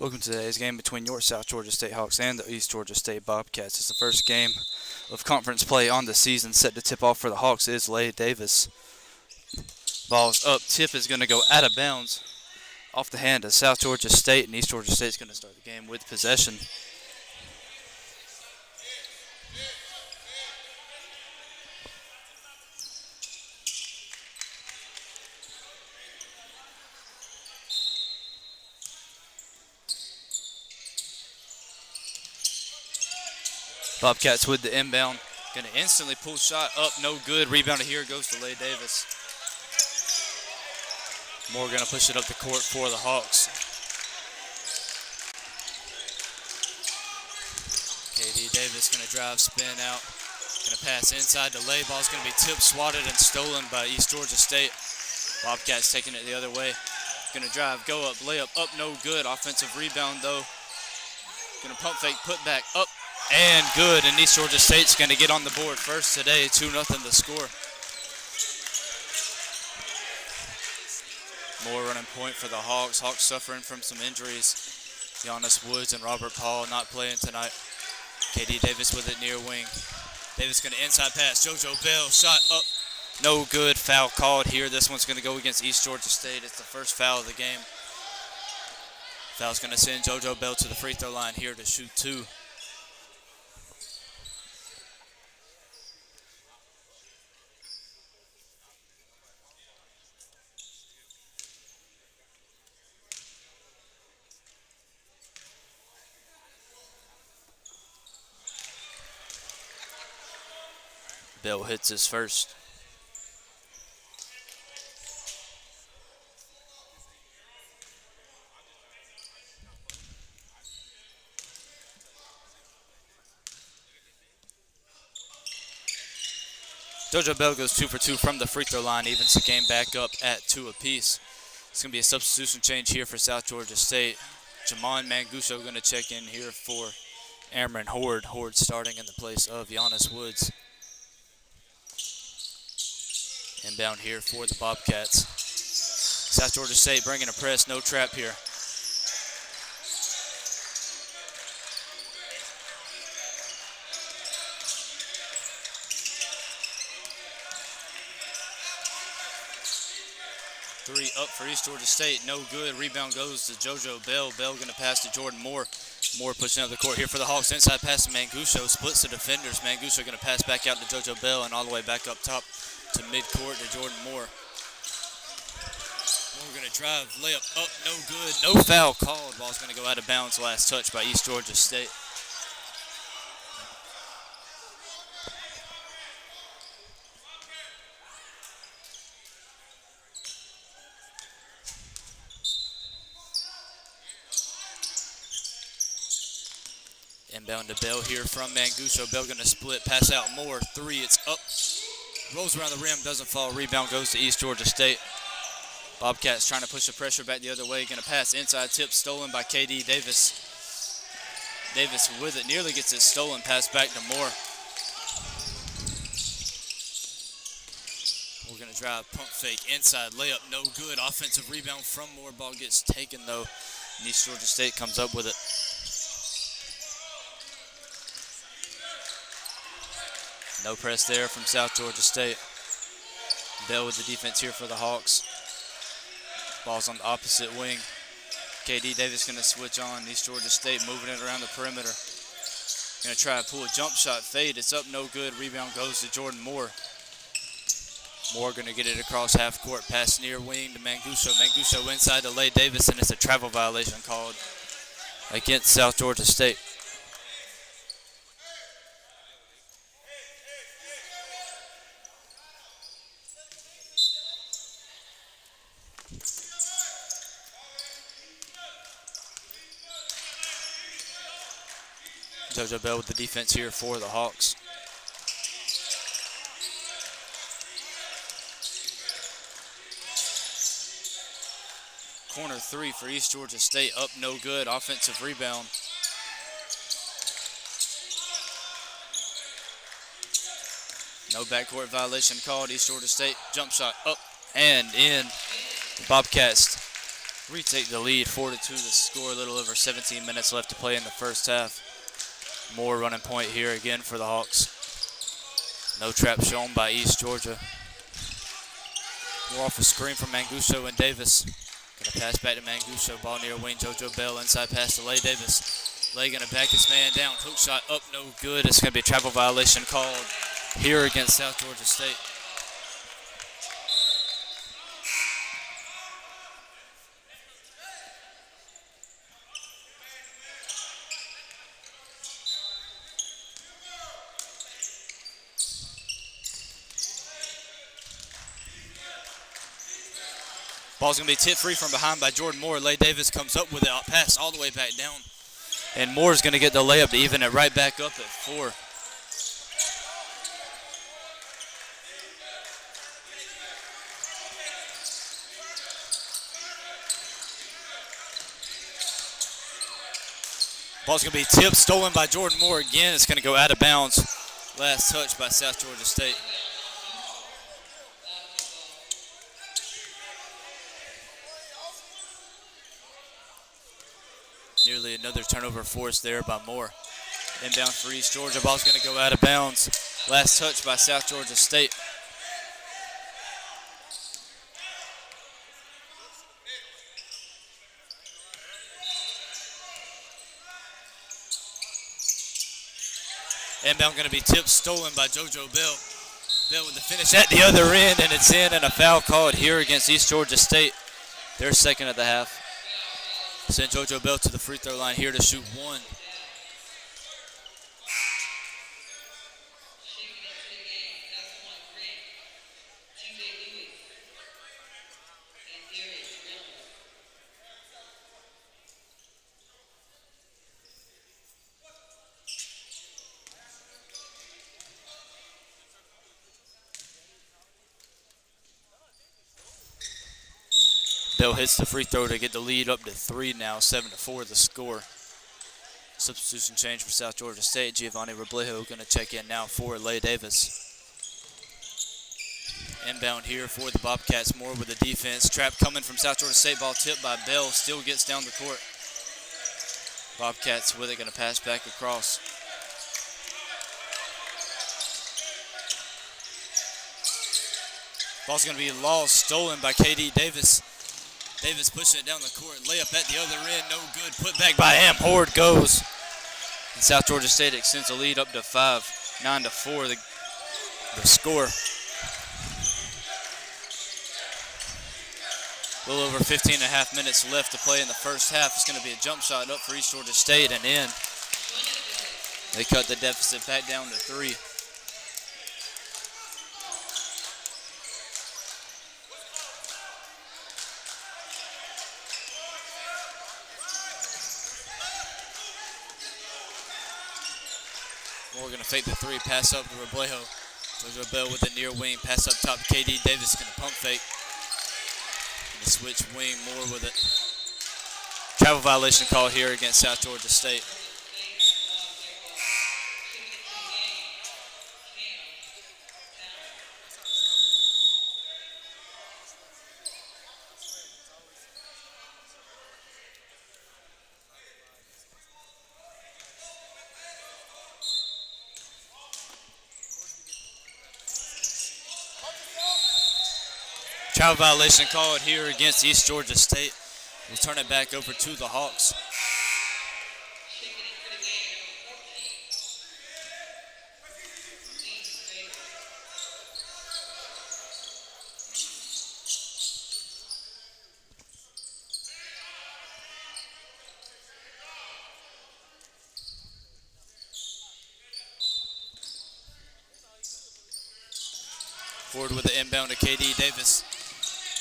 Welcome to today's game between your South Georgia State Hawks and the East Georgia State Bobcats. It's the first game of conference play on the season. Set to tip off for the Hawks is Lay Davis. Ball's up. Tip is going to go out of bounds off the hand of South Georgia State, and East Georgia State is going to start the game with possession. Bobcats with the inbound. Going to instantly pull shot up, no good. Rebounded here goes to Lay Davis. Moore going to push it up the court for the Hawks. KD Davis going to drive, spin out. Going to pass inside to Lay. Ball's going to be tipped, swatted, and stolen by East Georgia State. Bobcats taking it the other way. Going to drive, go up, layup, up, no good. Offensive rebound, though. Going to pump fake, put back, up, and good. And East Georgia State's going to get on the board first today, 2-0 the score. More running point for the Hawks. Hawks suffering from some injuries. Giannis Woods and Robert Paul not playing tonight. KD Davis with it near wing. Davis going to inside pass. JoJo Bell, shot up. No good. Foul called here. This one's going to go against East Georgia State. It's the first foul of the game. Foul's going to send JoJo Bell to the free throw line here to shoot two. Bell hits his first. JoJo Bell goes 2 for 2 from the free throw line, evens the game back up at 2 apiece. It's going to be a substitution change here for South Georgia State. Jamon Manguso going to check in here for Amron Horde. Horde starting in the place of Giannis Woods. Inbound here for the Bobcats. South Georgia State bringing a press, no trap here. Three up for East Georgia State, no good. Rebound goes to JoJo Bell. Bell going to pass to Jordan Moore. Moore pushing up the court here for the Hawks. Inside pass to Manguso, splits the defenders. Manguso going to pass back out to JoJo Bell and all the way back up top to midcourt to Jordan Moore. Moore going to drive, layup up, no good. No foul called. Ball's going to go out of bounds. Last touch by East Georgia State. Inbound to Bell here from Manguso. Bell going to split, pass out Moore. Three, it's up. Rolls around the rim, doesn't fall. Rebound goes to East Georgia State. Bobcats trying to push the pressure back the other way. Going to pass inside, tip stolen by KD Davis. Davis with it, nearly gets it stolen. Pass back to Moore. We're going to drive, pump fake, inside, layup, no good. Offensive rebound from Moore. Ball gets taken though, and East Georgia State comes up with it. No press there from South Georgia State. Bell with the defense here for the Hawks. Ball's on the opposite wing. KD Davis going to switch on. East Georgia State moving it around the perimeter. Going to try to pull a jump shot fade. It's up, no good. Rebound goes to Jordan Moore. Moore going to get it across half court. Pass near wing to Manguso. Manguso inside to Lay Davis, and it's a travel violation called against South Georgia State. JoJo Bell with the defense here for the Hawks. Corner three for East Georgia State, up no good. Offensive rebound. No backcourt violation called. East Georgia State jump shot up and in. The Bobcats retake the lead, 4-2 the score, a little over 17 minutes left to play in the first half. Moore running point here again for the Hawks. No trap shown by East Georgia. Moore off a screen from Manguso and Davis. Gonna pass back to Manguso, ball near wing, JoJo Bell, inside pass to Lay Davis. Lay gonna back this man down, hook shot up, no good. It's gonna be a travel violation called here against South Georgia State. Ball's gonna be tipped free from behind by Jordan Moore. Lay Davis comes up with it, pass all the way back down. And Moore's gonna get the layup to even it right back up at 4. Ball's gonna be tipped, stolen by Jordan Moore again. It's gonna go out of bounds. Last touch by South Georgia State. Nearly another turnover forced there by Moore. Inbound for East Georgia. Ball's going to go out of bounds. Last touch by South Georgia State. Inbound going to be tipped, stolen by JoJo Bell. Bell with the finish at the other end, and it's in, and a foul called here against East Georgia State. Their second of the half. Send JoJo Bell to the free throw line here to shoot 1. Bell hits the free throw to get the lead up to 3 now, 7-4 the score. Substitution change for South Georgia State. Giovanni Roblejo going to check in now for Lay Davis. Inbound here for the Bobcats. Moore with the defense. Trap coming from South Georgia State. Ball tipped by Bell. Still gets down the court. Bobcats with it, going to pass back across. Ball's going to be lost, stolen by KD Davis. Davis pushing it down the court. Layup at the other end, no good. Put back by Ham. Horde goes. And South Georgia State extends the lead up to 5, 9-4 the score. A little over 15 and a half minutes left to play in the first half. It's going to be a jump shot up for East Georgia State and in. They cut the deficit back down to 3. Moore going to fake the 3, pass up to Roblejo. JoJo Bell with the near wing, pass up top to KD Davis, going to pump fake. Going to switch wing, Moore with it. Travel violation call here against South Georgia State. Travel violation called here against East Georgia State. We'll turn it back over to the Hawks. Forward with the inbound to KD Davis.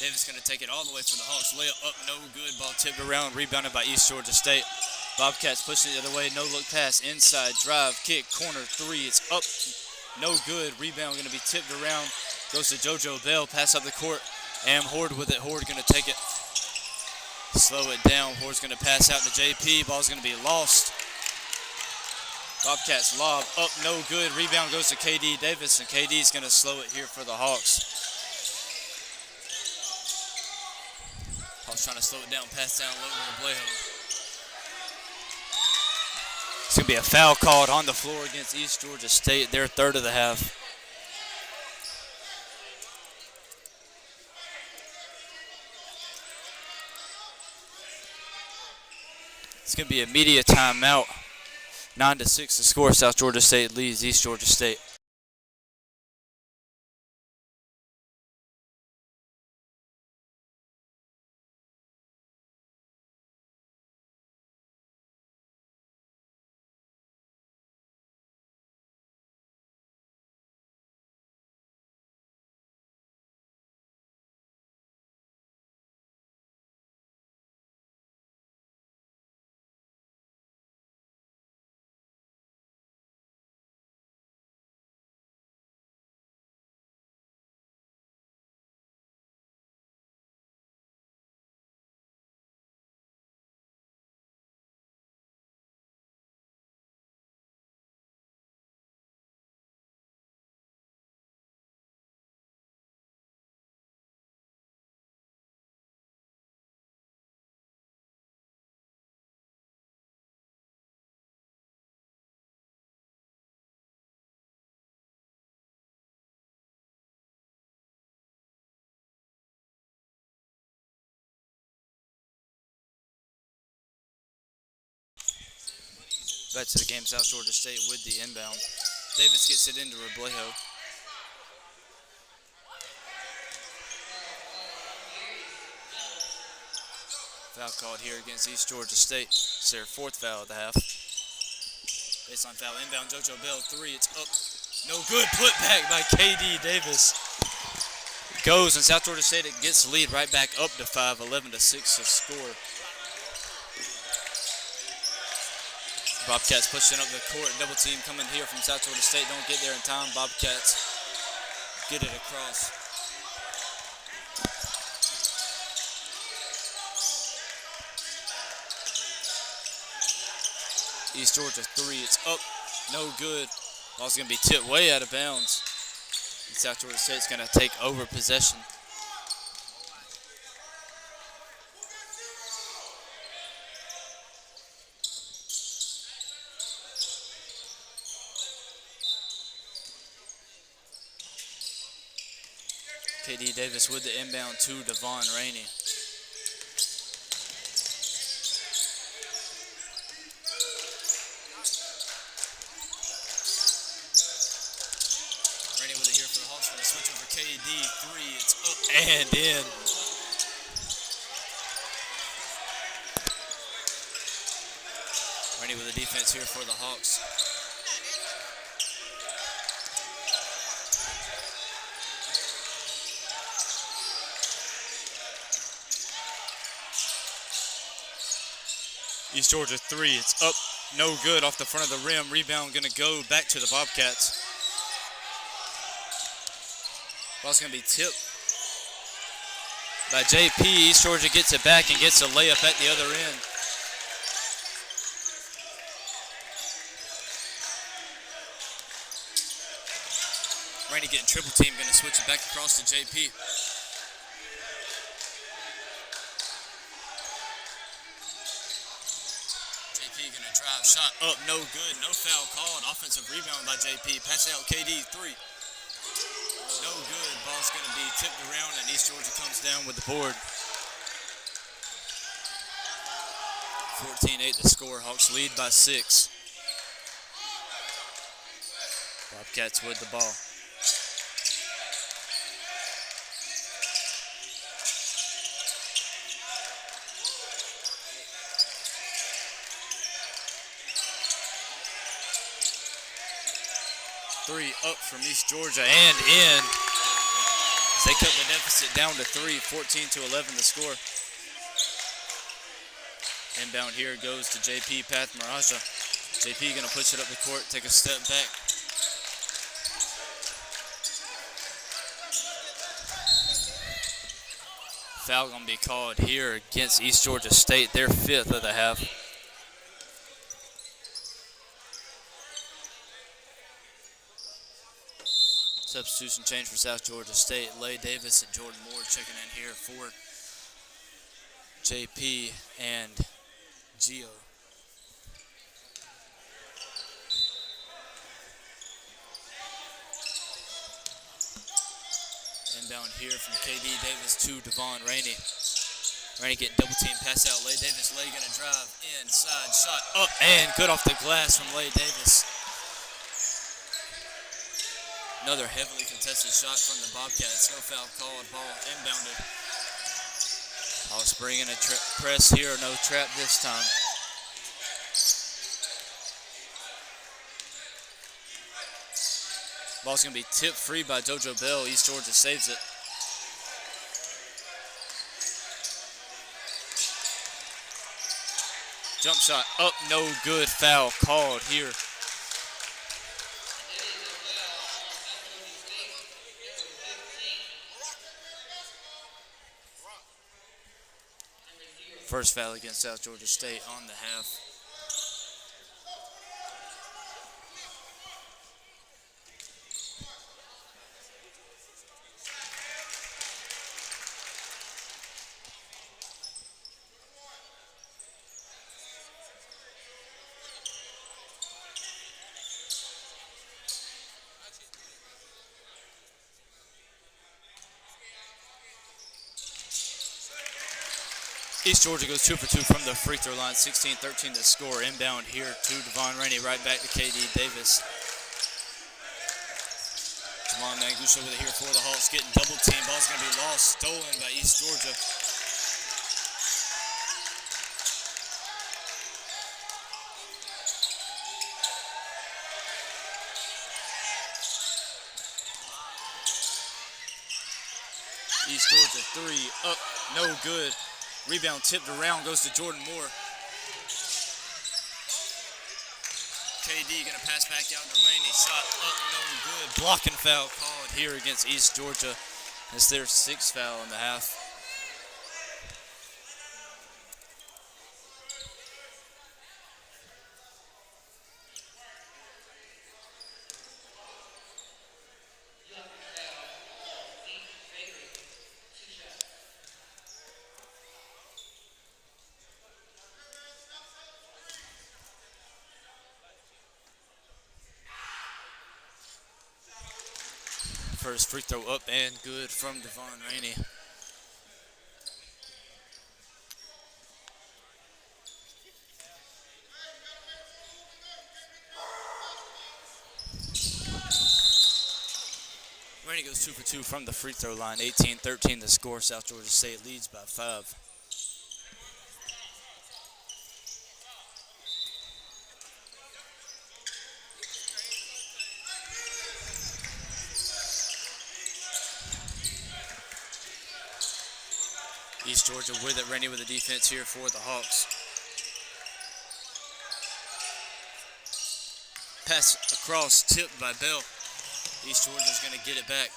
Davis going to take it all the way for the Hawks. Layup up, no good. Ball tipped around, rebounded by East Georgia State. Bobcats pushing it the other way. No look pass, inside, drive, kick, corner, 3. It's up, no good. Rebound going to be tipped around. Goes to JoJo Bell, pass up the court. Am Horde with it. Horde going to take it. Slow it down. Horde's going to pass out to JP. Ball's going to be lost. Bobcats lob up, no good. Rebound goes to KD Davis, and KD's going to slow it here for the Hawks. Hawks trying to slow it down, pass down low to Robledo. It's going to be a foul called on the floor against East Georgia State, their third of the half. It's going to be a media timeout. 9-6 the score. South Georgia State leads East Georgia State. Back to the game, South Georgia State with the inbound. Davis gets it into Robledo. Foul called here against East Georgia State. It's their fourth foul of the half. Baseline foul, inbound, JoJo Bell, three, it's up. No good, put back by KD Davis. Goes, and South Georgia State gets the lead right back up to 5, 11-6 to score. Bobcats pushing up the court, double team coming here from South Georgia State. Don't get there in time. Bobcats get it across. East Georgia three, it's up, no good. Ball's gonna be tipped way out of bounds. And South Georgia State's gonna take over possession. KD Davis with the inbound to Devon Rainey. Rainey with it here for the Hawks. Gonna switch over KD, three, it's up and in. Rainey with the defense here for the Hawks. East Georgia three, it's up, no good, off the front of the rim. Rebound gonna go back to the Bobcats. Ball's gonna be tipped by JP. East Georgia gets it back and gets a layup at the other end. Rainey getting triple team, gonna switch it back across to JP. Gonna drive, shot up, no good, no foul called. Offensive rebound by JP. Pass out KD, three. No good. Ball's gonna be tipped around and East Georgia comes down with the board. 14-8 to score. Hawks lead by 6. Bobcats with the ball. Three up from East Georgia and in. As they cut the deficit down to 3, 14-11 the score. Inbound here goes to JP Pathmaraja. JP gonna push it up the court, take a step back. Foul gonna be called here against East Georgia State, their 5th of the half. Substitution change for South Georgia State. Lay Davis and Jordan Moore checking in here for JP, and Gio. Inbound here from KD Davis to Devon Rainey. Rainey getting double team, pass out, Lay Davis. Lay gonna drive inside, shot up and good off the glass from Lay Davis. Another heavily contested shot from the Bobcats. No foul called, ball inbounded. Hawks bringing a press here, no trap this time. Ball's gonna be tipped free by JoJo Bell. East Georgia saves it. Jump shot up, no good. Foul called here. First foul against South Georgia State on the half. East Georgia goes 2 for 2 from the free throw line, 16-13 to score. Inbound here to Devon Rainey, right back to KD Davis. Jamal Mangusa with it here for the Hawks, getting double team. Ball's going to be lost, stolen by East Georgia. East Georgia 3, up, no good. Rebound tipped around, goes to Jordan Moore. KD gonna pass back out to Rainey. Shot up, no good. Blocking foul called here against East Georgia. It's their 6th foul in the half. First free throw up and good from Devon Rainey. Rainey goes 2 for 2 from the free throw line, 18-13 to score. South Georgia State leads by 5. East Georgia with it. Rainey with the defense here for the Hawks. Pass across, tipped by Bell. East Georgia's going to get it back.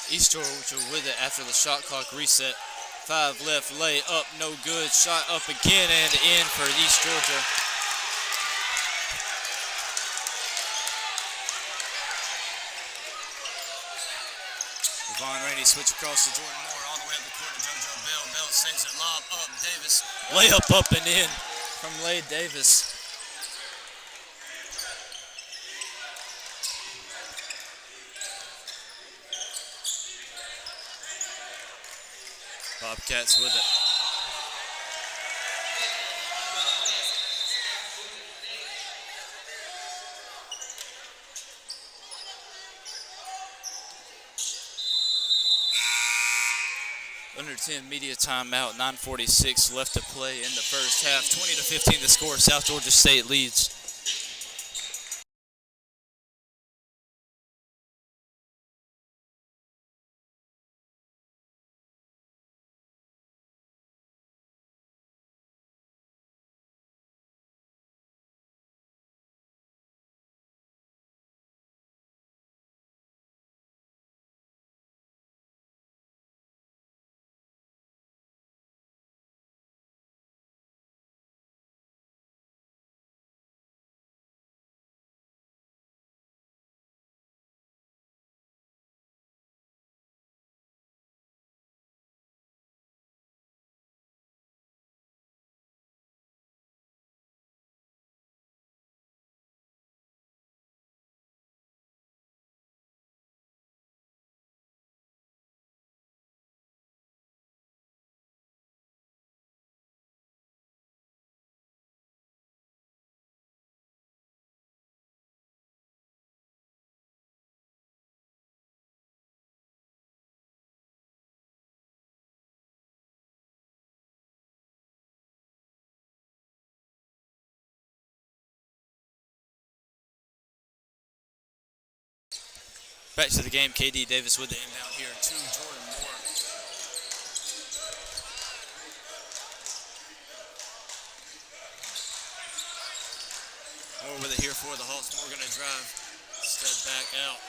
East Georgia with it after the shot clock reset. 5 left, lay up, no good. Shot up again and in for East Georgia. Devon Rainey switch across to Jordan Moore, all the way up the court to JoJo Bell. Bell saves it, lob up, Davis. Layup up and in from Lay Davis. Bobcats with it. under 10 media timeout. 9:46 left to play in the first half. 20-15 the score. South Georgia State leads. Back to the game. KD Davis with the inbound here to Jordan Moore. Moore with it here for the Hawks. Moore going to drive. Step back out.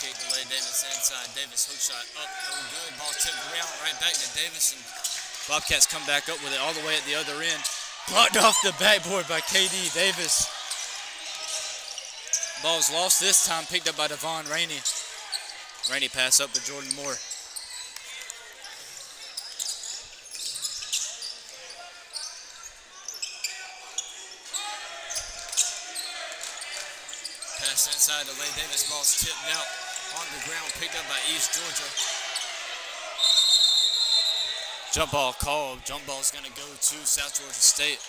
Kick delay. Davis inside. Davis hook shot up. No good. Ball tipped around. Right back to Davis. And Bobcats come back up with it all the way at the other end. Blocked off the backboard by KD Davis. Ball's lost this time, picked up by Devon Rainey. Rainey pass up to Jordan Moore. Pass inside to Lay Davis. Ball's tipped out on the ground, picked up by East Georgia. Jump ball called. Jump ball's going to go to South Georgia State.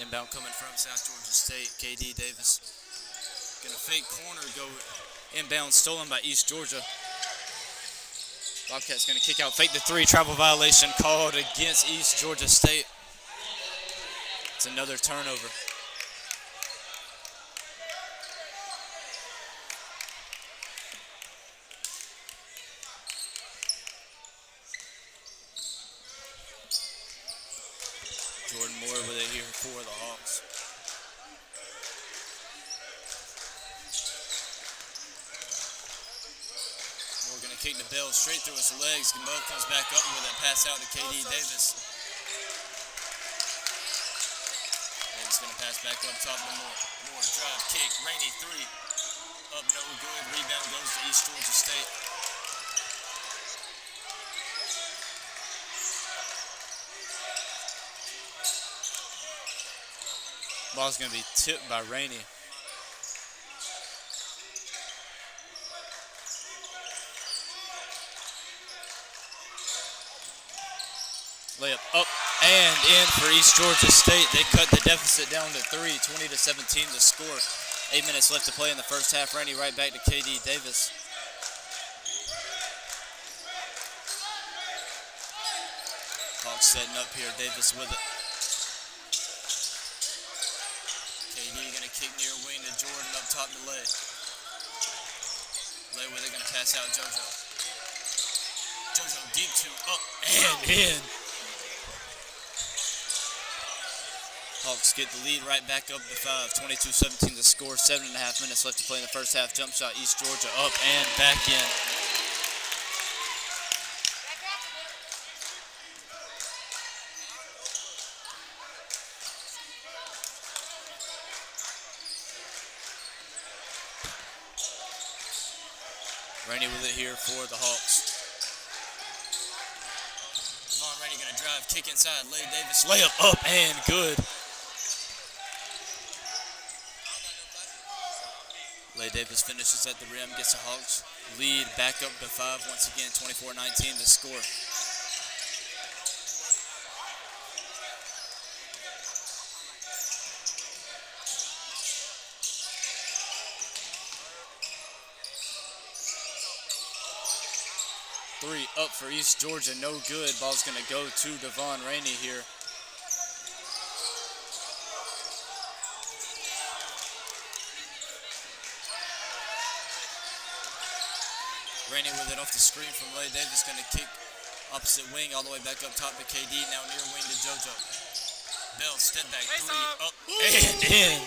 Inbound coming from South Georgia State. KD Davis gonna fake corner, go inbound, stolen by East Georgia. Bobcats gonna kick out, fake the three, travel violation called against East Georgia State. It's another turnover. Jordan Moore with it here for the Hawks. Moore gonna kick the bell straight through his legs. Gambo comes back up with it, pass out to KD Davis. Davis gonna pass back up top to Moore. Moore drive kick, Rainey three. Up no good, rebound goes to East Georgia State. Ball's going to be tipped by Rainey. Layup up and in for East Georgia State. They cut the deficit down to 3, 20-17 to score. 8 minutes left to play in the first half. Rainey right back to KD Davis. Hawks setting up here. Davis with it. Gonna kick near wing to Jordan, up top to Lay. Lay with it, gonna pass out JoJo. JoJo deep two, up and in. Hawks get the lead right back up to 5. 22-17 to score. 7.5 minutes left to play in the first half. Jump shot, East Georgia up and back in. Rainey with it here for the Hawks. kick inside. Lay Davis, layup up and good. Lay Davis finishes at the rim, gets the Hawks lead back up to 5 once again, 24-19 the score. Three up for East Georgia, no good. Ball's going to go to Devon Rainey here. Rainey with it off the screen from Lay Davis, going to kick opposite wing all the way back up top to KD, now near wing to JoJo. Bell, step back, three, up, and in.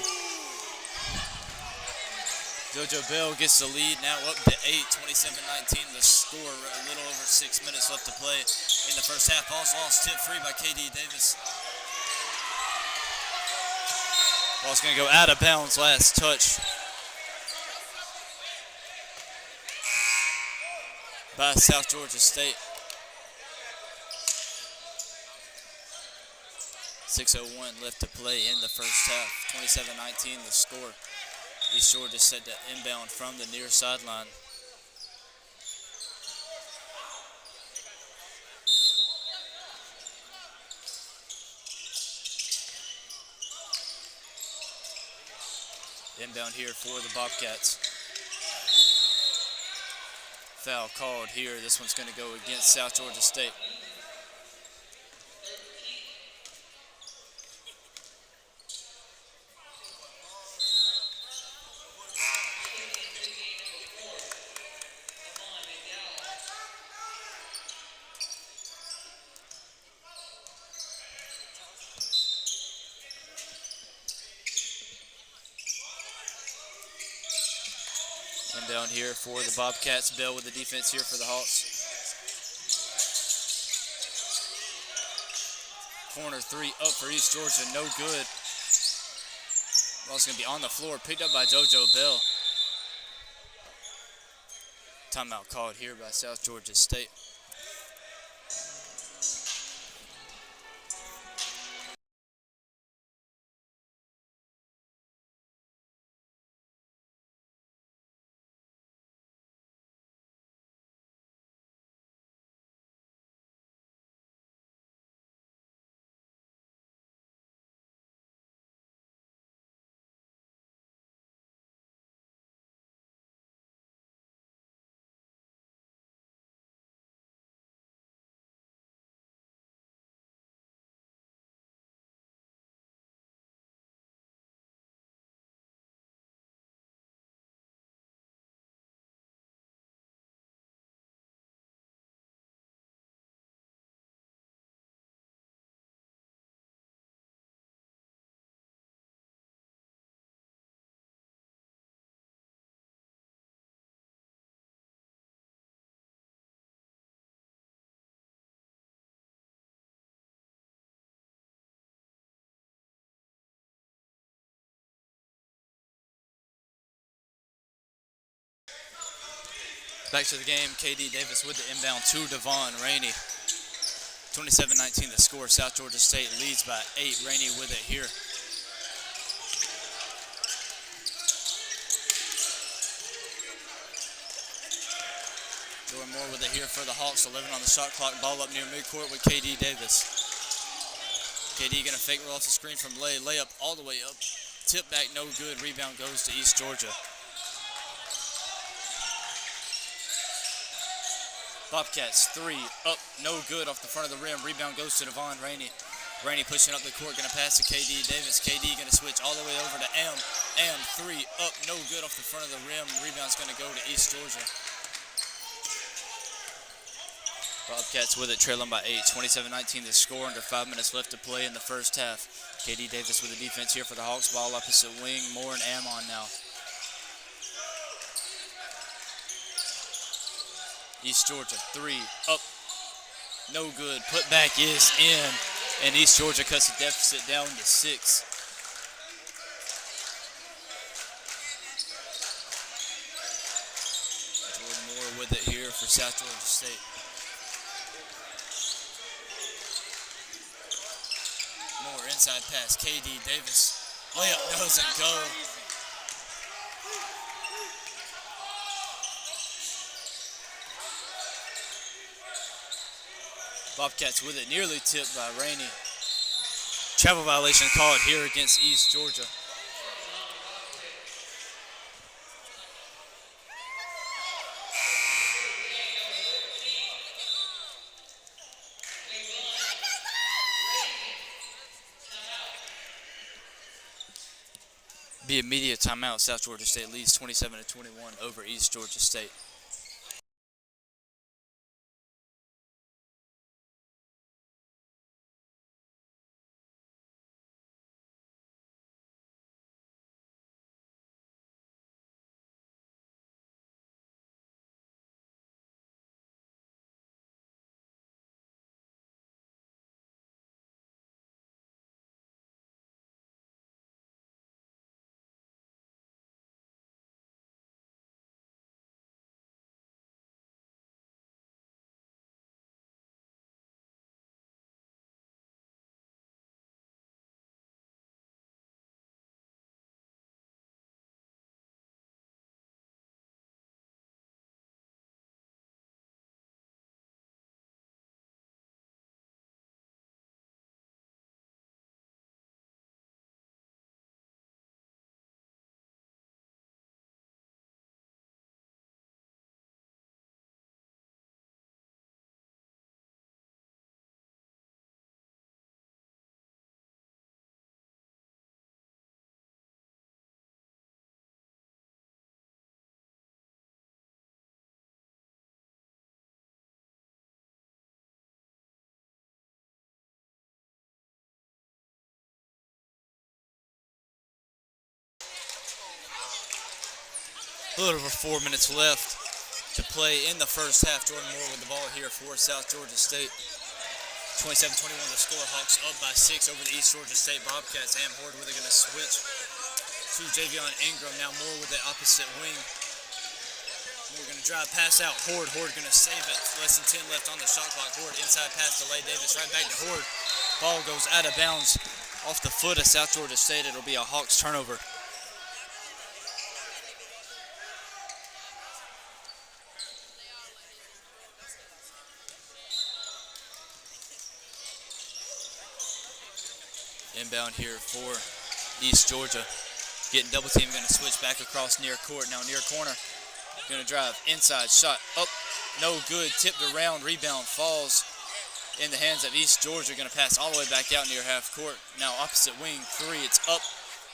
JoJo Bell gets the lead, now up to 8, 27-19 the score, a little over 6 minutes left to play in the first half. Ball's lost, tip free by KD Davis. Ball's going to go out of bounds, last touch by South Georgia State. 6:01 left to play in the first half. 27-19 the score. East Georgia set to inbound from the near sideline. Inbound here for the Bobcats. Foul called here. This one's going to go against South Georgia State. Down here for the Bobcats. Bell with the defense here for the Hawks. Corner three up for East Georgia, no good. Ball's going to be on the floor, picked up by JoJo Bell. Timeout called here by South Georgia State. Back to the game, KD Davis with the inbound to Devon Rainey. 27-19 the score. South Georgia State leads by 8. Rainey with it here. Doing more with it here for the Hawks. 11 on the shot clock. Ball up near midcourt with KD Davis. KD going to fake roll off the screen from Lay. Layup all the way up. Tip back, no good. Rebound goes to East Georgia. Bobcats, three, up, no good off the front of the rim. Rebound goes to Devon Rainey. Rainey pushing up the court, going to pass to KD Davis. KD going to switch all the way over to M. M, three, up, no good off the front of the rim. Rebound's going to go to East Georgia. Bobcats with it, trailing by 8. 27-19 the score, under 5 minutes left to play in the first half. KD Davis with the defense here for the Hawks. Ball opposite wing, Moore and Amon now. East Georgia, three, up, no good. Put back is in, and East Georgia cuts the deficit down to 6. Jordan Moore with it here for South Georgia State. inside pass. KD Davis. Layup doesn't go. Bobcats with it, nearly tipped by Rainey. Travel violation called here against East Georgia. Be immediate timeout. South Georgia State leads 27-21 over East Georgia State. A little over 4 minutes left to play in the first half. Jordan Moore with the ball here for South Georgia State. 27-21 the score. Hawks up by 6 over the East Georgia State Bobcats. Am Horde with it, going to switch to Javion Ingram. Now Moore with the opposite wing. Moore going to drive, pass out. Horde going to save it. Less than 10 left on the shot clock. Horde inside pass to Lay Davis. Right back to Horde. Ball goes out of bounds off the foot of South Georgia State. It'll be a Hawks turnover. Inbound here for East Georgia. Getting double team, going to switch back across near court. Now near corner, going to drive inside, shot up, no good, tipped around, rebound falls in the hands of East Georgia. Going to pass all the way back out near half court. Now opposite wing, three, it's up,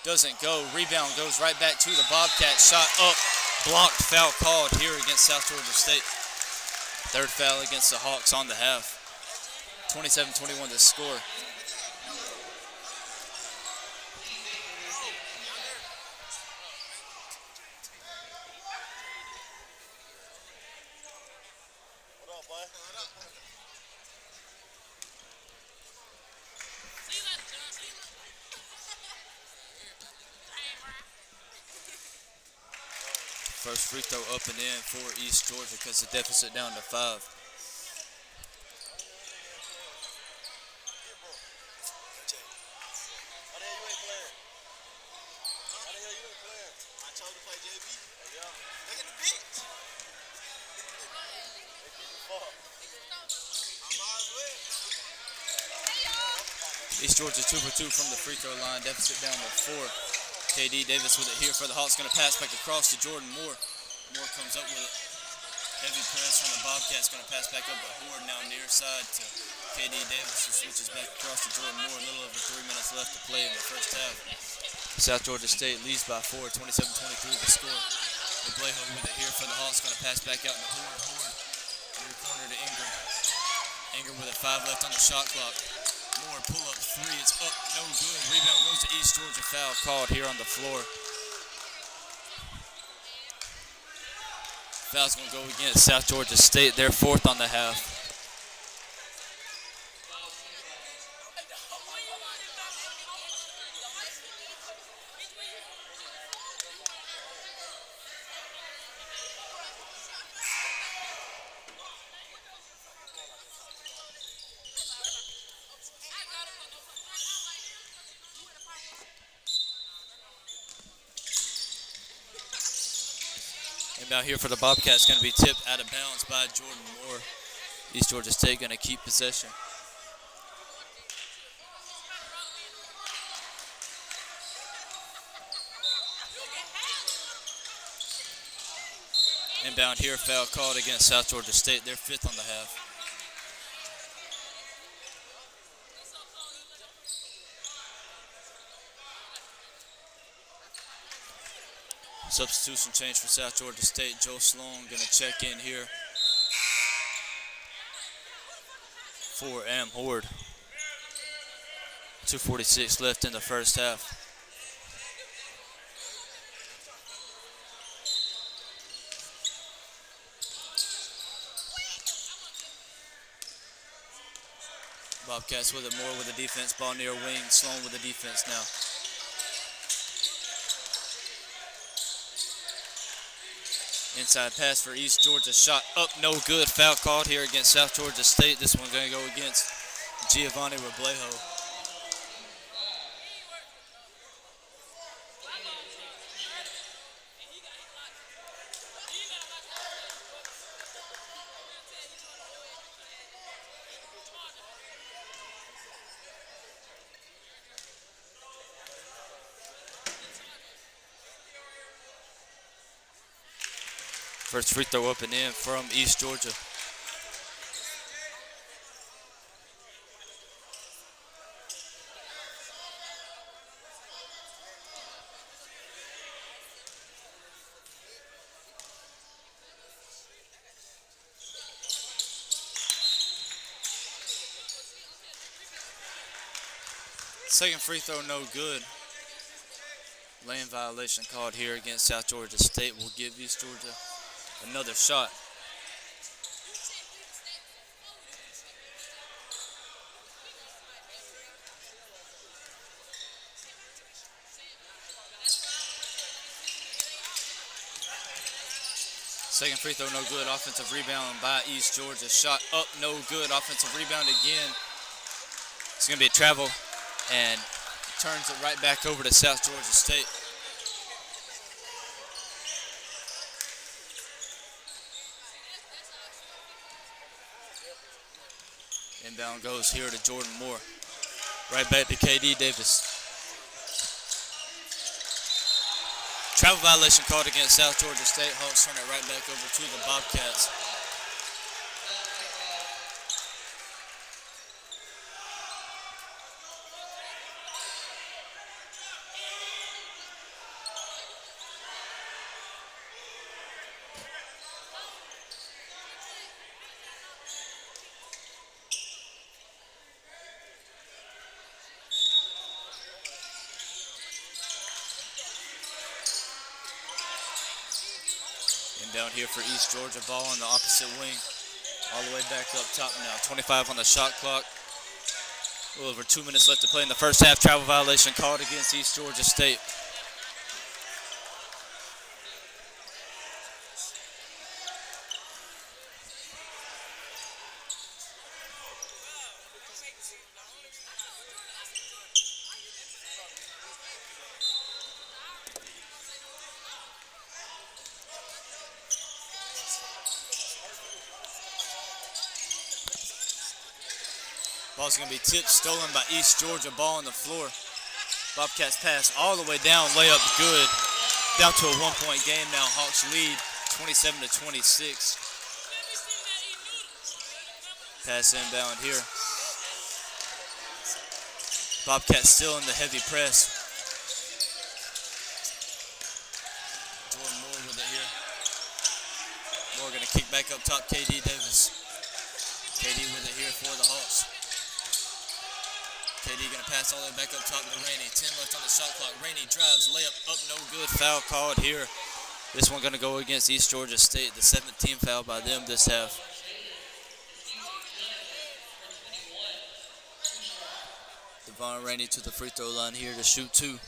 doesn't go. Rebound goes right back to the Bobcats, shot up, blocked, foul called here against South Georgia State. Third foul against the Hawks on the half. 27-21 to score. First free throw up and in for East Georgia because the deficit down to 5. East Georgia 2 for 2 from the free throw line, deficit down to 4. KD Davis with it here for the Hawks, going to pass back across to Jordan Moore. Moore comes up with it. Heavy press from the Bobcats, going to pass back up to Horde, now near side to KD Davis, who switches back across to Jordan Moore. A little over 3 minutes left to play in the first half. South Georgia State leads by 4, 27-23 the score. Ablejo with it here for the Hawks, going to pass back out to Horde. Horde near corner to Ingram. Ingram with it, 5 left on the shot clock. Moore pull up 3, it's up, no good. Rebound goes to East Georgia, foul called here on the floor. Foul's going to go against South Georgia State. They're 4th on the half. Inbound here for the Bobcats going to be tipped out of bounds by Jordan Moore. East Georgia State going to keep possession. Inbound here, foul called against South Georgia State. They're 5th on the half. Substitution change for South Georgia State. Joe Sloan going to check in here for Am Horde. 2:46 left in the first half. Bobcats with it, Moore with the defense, ball near wing, Sloan with the defense now. Inside pass for East Georgia, shot up, no good. Foul called here against South Georgia State. This one's going to go against Giovanni Roblejo. First free throw up and in from East Georgia. Second free throw no good. Lane violation called here against South Georgia State will give East Georgia another shot. Second free throw no good. Offensive rebound by East Georgia. Shot up, no good. Offensive rebound again. It's going to be a travel and turns it right back over to South Georgia State. Inbound goes here to Jordan Moore. Right back to KD Davis. Travel violation called against South Georgia State. Hawks turn it right back over to the Bobcats. Down here for East Georgia, ball on the opposite wing, all the way back up top now. 25 on the shot clock. A little over 2 minutes left to play in the first half. Travel violation called against East Georgia State. Ball's going to be tipped, stolen by East Georgia. Ball on the floor. Bobcats pass all the way down. Layup good. Down to a 1-point game now. Hawks lead 27-26. Pass inbound here. Bobcats still in the heavy press. Jordan Moore with it here. Moore going to kick back up top. KD Davis. KD with it here for the Hawks. KD going to pass all the way back up top to Rainey. 10 left on the shot clock. Rainey drives, layup up, no good. Foul called here. This one going to go against East Georgia State. The 7th team foul by them this half. Devon Rainey to the free throw line here to shoot 2.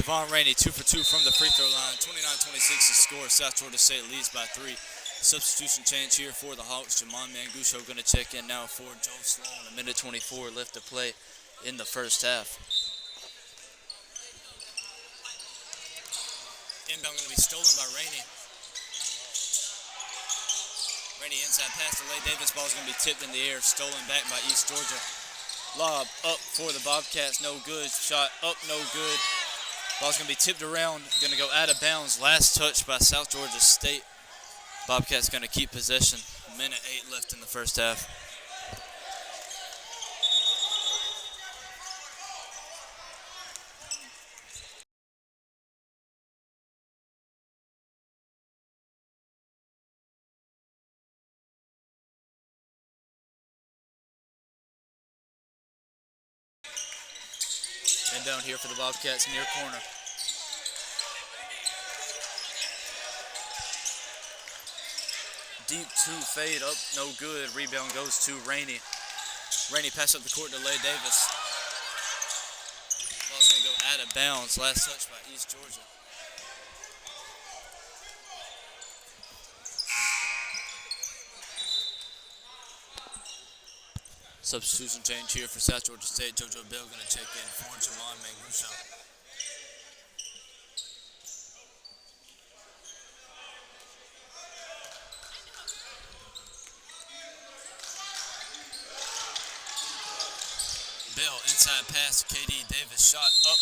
Devon Rainey, 2 for 2 from the free throw line. 29-26 to score. South Georgia State leads by 3. Substitution change here for the Hawks. Jamon Mangucho going to check in now for Joe Sloan. A minute 24 left to play in the first half. Inbound going to be stolen by Rainey. Rainey inside pass to Lay Davis. Ball's going to be tipped in the air. Stolen back by East Georgia. Lob up for the Bobcats. No good. Shot up. No good. Ball's going to be tipped around. Going to go out of bounds. Last touch by South Georgia State. Bobcats going to keep possession. Minute 8 left in the first half. And down here for the Bobcats near corner. Deep 2 fade up, no good. Rebound goes to Rainey. Rainey pass up the court to Lay Davis. Ball's going to go out of bounds. Last touch by East Georgia. Substitution change here for South Georgia State. JoJo Bell going to check in for Jamon Mangucho. Bell inside pass to KD Davis. Shot up.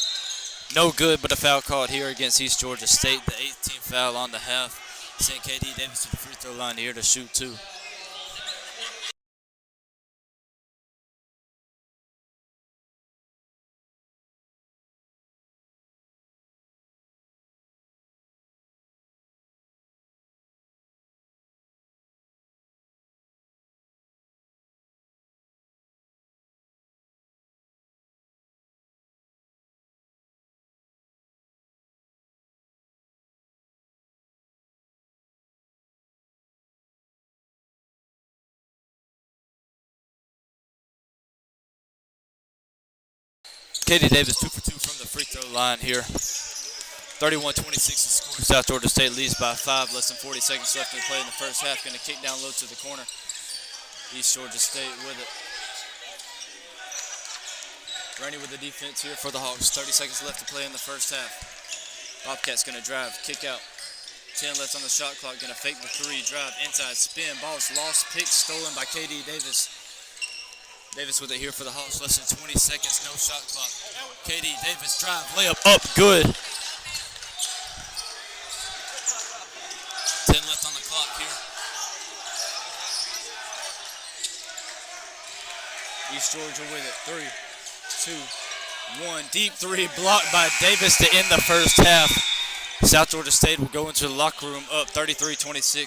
No good, but a foul called here against East Georgia State. The 18th foul on the half. Sent KD Davis to the free throw line here to shoot 2. KD Davis 2 for 2 from the free throw line here. 31-26 to score. South Georgia State leads by 5. Less than 40 seconds left in play in the first half. Going to kick down low to the corner. East Georgia State with it. Rainey with the defense here for the Hawks. 30 seconds left to play in the first half. Bobcats going to drive, kick out. 10 left on the shot clock. Going to fake the 3, drive inside, spin. Ball's lost, pick, stolen by KD Davis. Davis with it here for the Hawks. Less than 20 seconds, no shot clock. KD Davis drive, layup up, good. 10 left on the clock here. East Georgia with it. 3, 2, 1. Deep 3 blocked by Davis to end the first half. South Georgia State will go into the locker room up 33-26.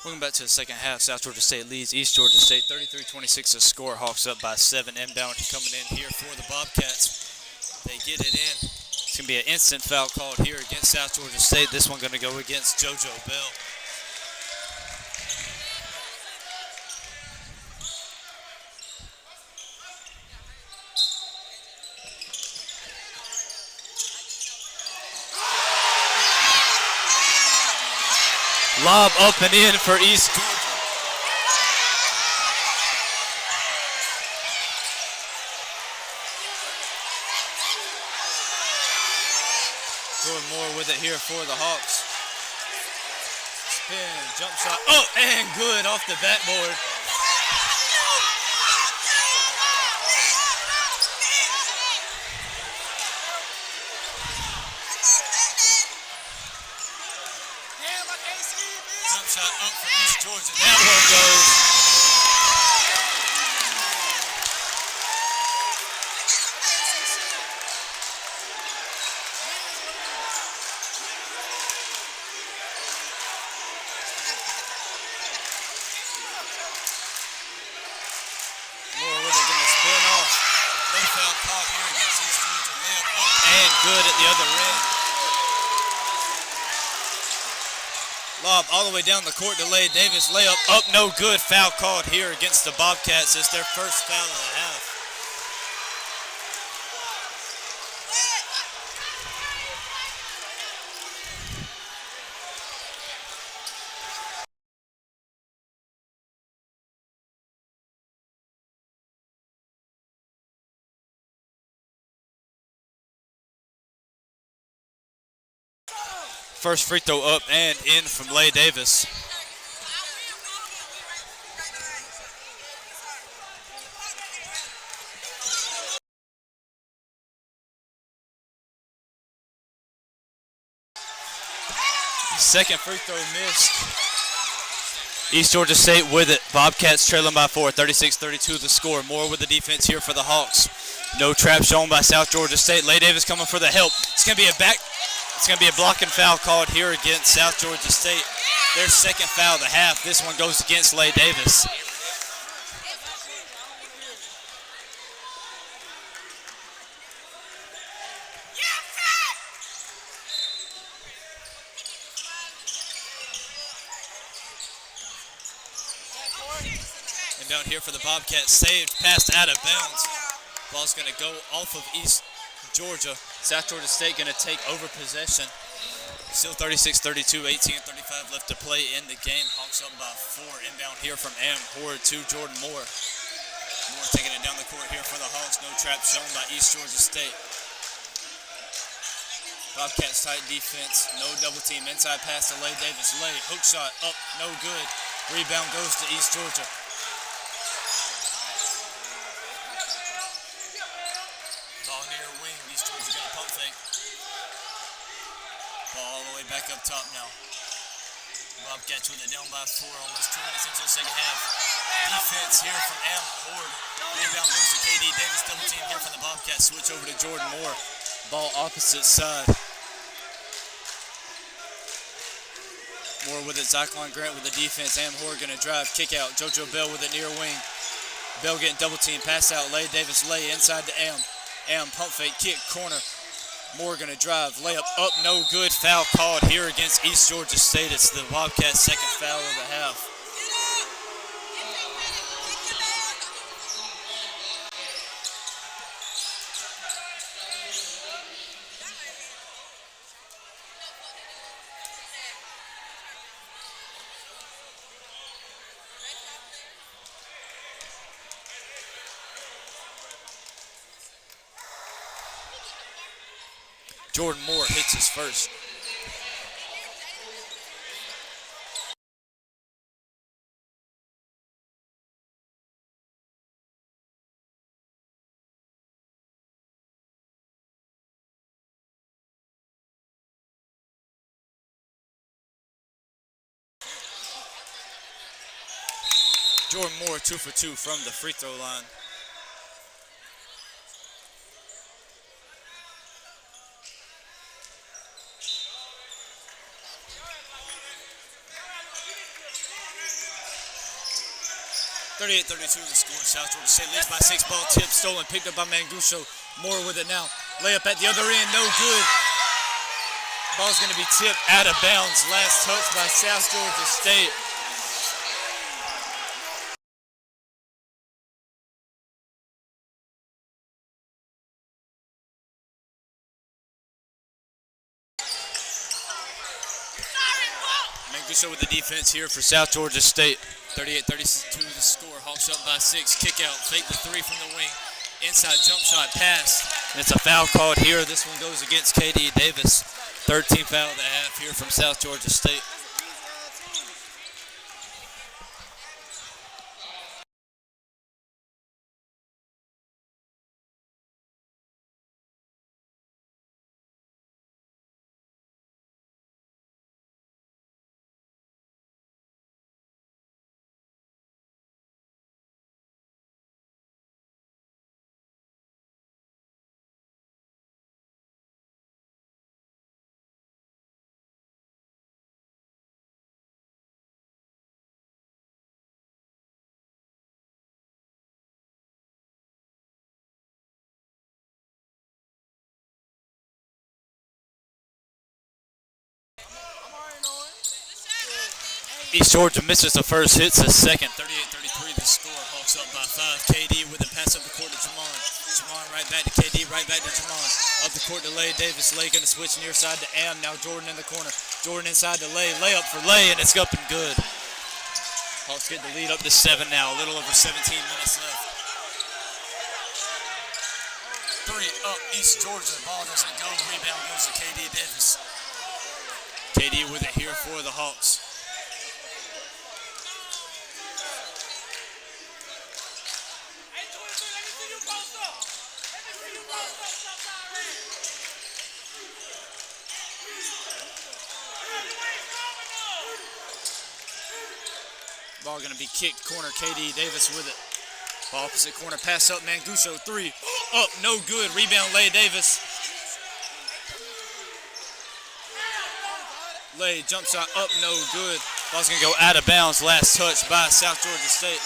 Welcome back to the second half. South Georgia State leads East Georgia State 33-26 to score. Hawks up by 7. Inbound coming in here for the Bobcats. They get it in. It's going to be an instant foul called here against South Georgia State. This one going to go against JoJo Bell. Lob up and in for East Georgia. Jordan Moore with it here for the Hawks. Spin, jump shot, oh, and good off the backboard. Jump shot up for East Georgia. That one goes. Moore with it, gonna spin off. No foul caught here against East Georgia. Layup up and good at the other end. Lob all the way down the court to Lay Davis. Layup up, no good. Foul called here against the Bobcats. It's their first foul of the half. First free throw up and in from Lay Davis. Second free throw missed. East Georgia State with it. Bobcats trailing by 4, 36-32 the score. Moore with the defense here for the Hawks. No trap shown by South Georgia State. Lay Davis coming for the help. It's going to be a blocking foul called here against South Georgia State. Their second foul of the half. This one goes against Lay Davis. And down here for the Bobcats, saved, passed out of bounds. Ball's going to go off of East Georgia. South Georgia State going to take over possession. Still 36-32, 18:35 left to play in the game. Hawks up by 4. Inbound here from Am Horde to Jordan Moore. Moore taking it down the court here for the Hawks. No trap shown by East Georgia State. Bobcats tight defense. No double team. Inside pass to Lay Davis. Lay, hook shot up, no good. Rebound goes to East Georgia. Ball near wing. East Georgia got a pump fake. Ball all the way back up top now. Bobcats with it down by 4, almost 2 minutes into the second half. Defense here from Am Horde. Rebound goes to KD Davis. Double team here from the Bobcats. Switch over to Jordan Moore. Ball opposite side. Moore with it. Zyklon Grant with the defense. Am Horde going to drive. Kick out. JoJo Bell with it near wing. Bell getting double team. Pass out. Lay Davis. Lay inside to Am. Am pump fake. Kick. Corner. Moore going to drive. Layup up. No good. Foul called here against East Georgia State. It's the Bobcats' second foul of the half. Jordan Moore hits his first. Jordan Moore 2 for 2 from the free throw line. 38-32 the score. South Georgia State leads by 6. Ball tipped, stolen, picked up by Manguso. Moore with it now. Layup at the other end, no good. Ball's going to be tipped out of bounds. Last touch by South Georgia State. Manguso with the defense here for South Georgia State. 38-32 the score. Hawks up by 6. Kick out. Fake the 3 from the wing. Inside jump shot pass. And it's a foul called here. This one goes against KD Davis. 13th foul of the half here from South Georgia State. East Georgia misses the first, hits the second. 38-33 the score. Hawks up by 5. KD with a pass up the court to Jamon. Jamon right back to KD, right back to Jamon. Up the court to Lay. Davis. Lay going to switch near side to Am. Now Jordan in the corner. Jordan inside to Lay. Layup for Lay, and it's up and good. Hawks get the lead up to 7 now. A little over 17 minutes left. 3 up East Georgia. Ball doesn't go. Rebound goes to KD Davis. KD with it here for the Hawks. Ball going to be kicked corner. KD Davis with it. Ball opposite corner. Pass up. Manguso 3. Up. No good. Rebound Lay Davis. Lay jump shot up. No good. Ball's going to go out of bounds. Last touch by South Georgia State.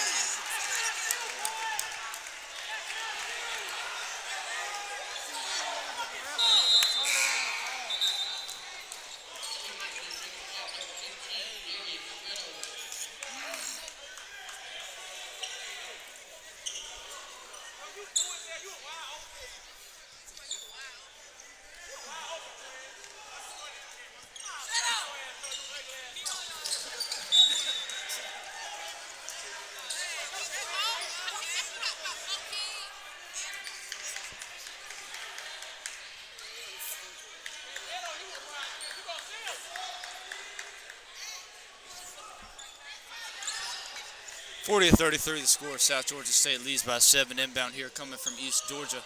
(40-33) the score. South Georgia State leads by 7. Inbound here coming from East Georgia.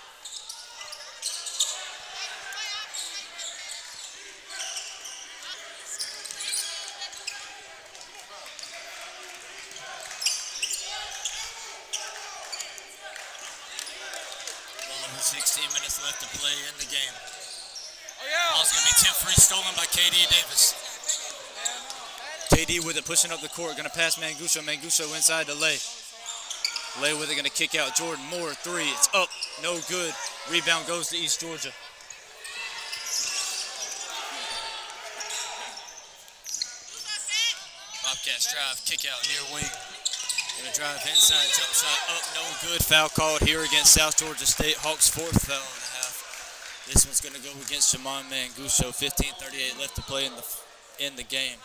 Well, 16 minutes left to play in the game. Ball's going to be tip free, stolen by KD Davis. KD with it, pushing up the court, going to pass Manguso. Manguso inside to Lay. Lay with it, going to kick out Jordan. Moore 3, it's up, no good. Rebound goes to East Georgia. Bobcats drive, kick out near wing. Going to drive inside, jump shot up, no good. Foul called here against South Georgia State. Hawks 4th foul in the half. This one's going to go against Jamon Manguso. 15:38 left to play in the game.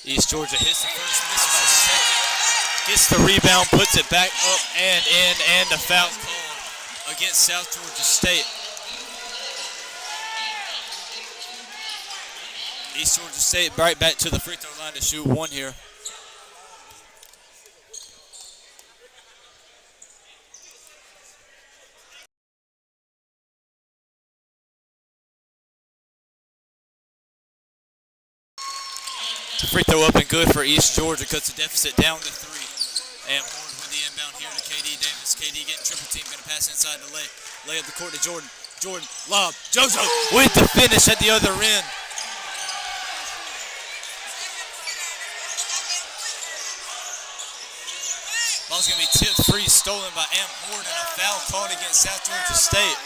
East Georgia hits the first, misses the second, gets the rebound, puts it back up and in, and a foul called against South Georgia State. East Georgia State right back to the free throw line to shoot one here. Free throw up and good for East Georgia. Cuts the deficit down to 3. And Ward with the inbound here to KD Davis. KD getting triple team. Going to pass inside the lay. Lay up the court to Jordan. Jordan, lob. JoJo with the finish at the other end. Ball's going to be tipped free, stolen by Am Ward, and a foul called against South Georgia State.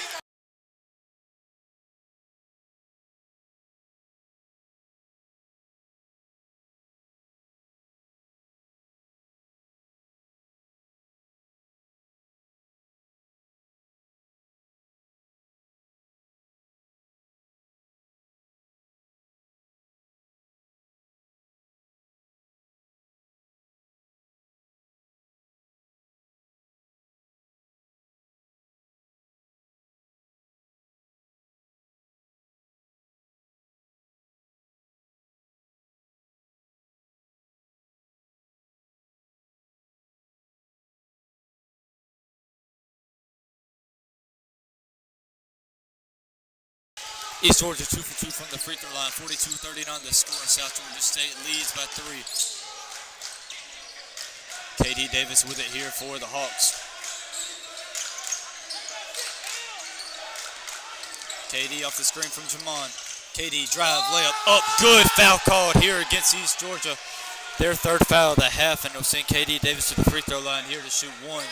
East Georgia 2 for 2 from the free throw line. 42-39 the score. South Georgia State leads by 3. KD Davis with it here for the Hawks. KD off the screen from Jamon. KD drive, layup, up, good. Foul called here against East Georgia. Their third foul of the half, and they'll send KD Davis to the free throw line here to shoot one.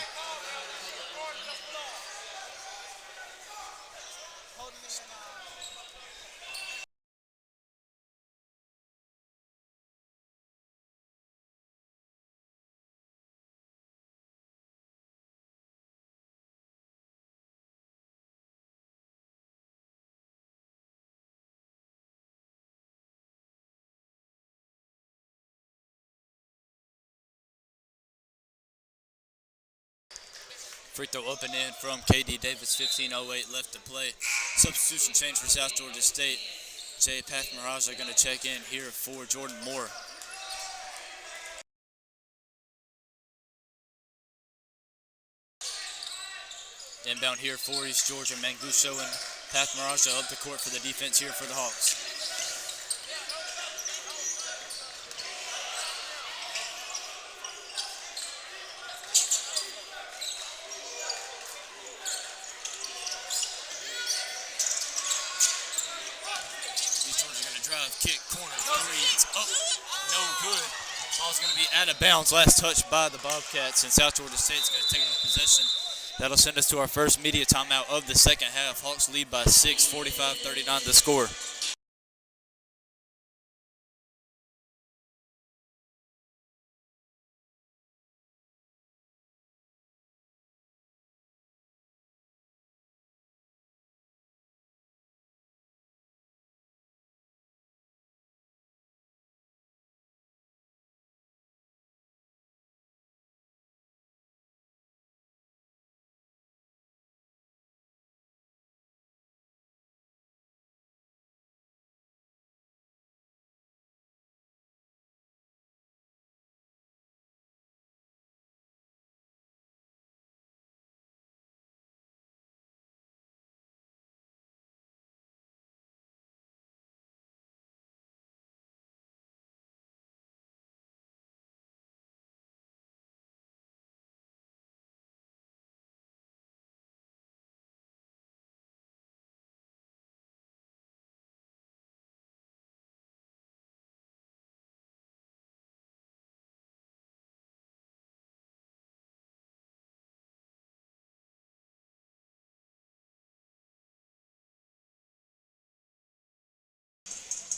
Free throw up and in from KD Davis, 15:08 left to play. Substitution change for South Georgia State. Jay Pathmaraja going to check in here for Jordan Moore. Inbound here for East Georgia. Manguso and Pathmaraja up the court for the defense here for the Hawks. Kick, corner, 3, it's up, no good. Ball's going to be out of bounds. Last touch by the Bobcats, and South Georgia State's going to take possession. That'll send us to our first media timeout of the second half. Hawks lead by 6, 45-39 the score.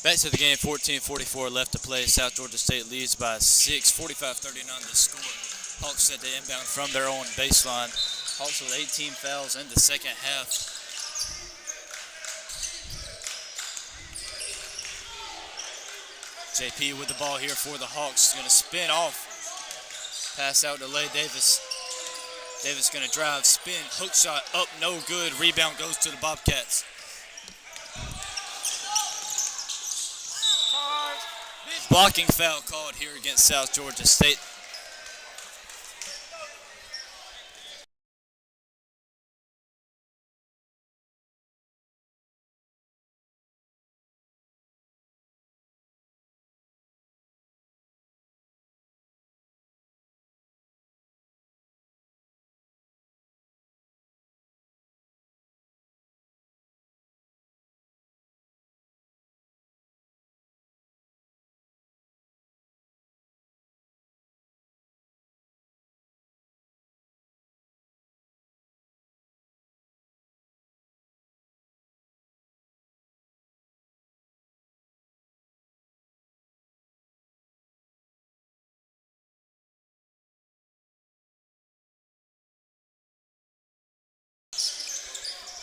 Back to the game, 14:44 left to play. South Georgia State leads by 6, 45-39 the score. Hawks set the inbound from their own baseline. Hawks with 18 fouls in the second half. JP with the ball here for the Hawks. Going to spin off. Pass out to Lay Davis. Davis going to drive, spin, hook shot up, no good. Rebound goes to the Bobcats. Blocking foul called here against South Georgia State.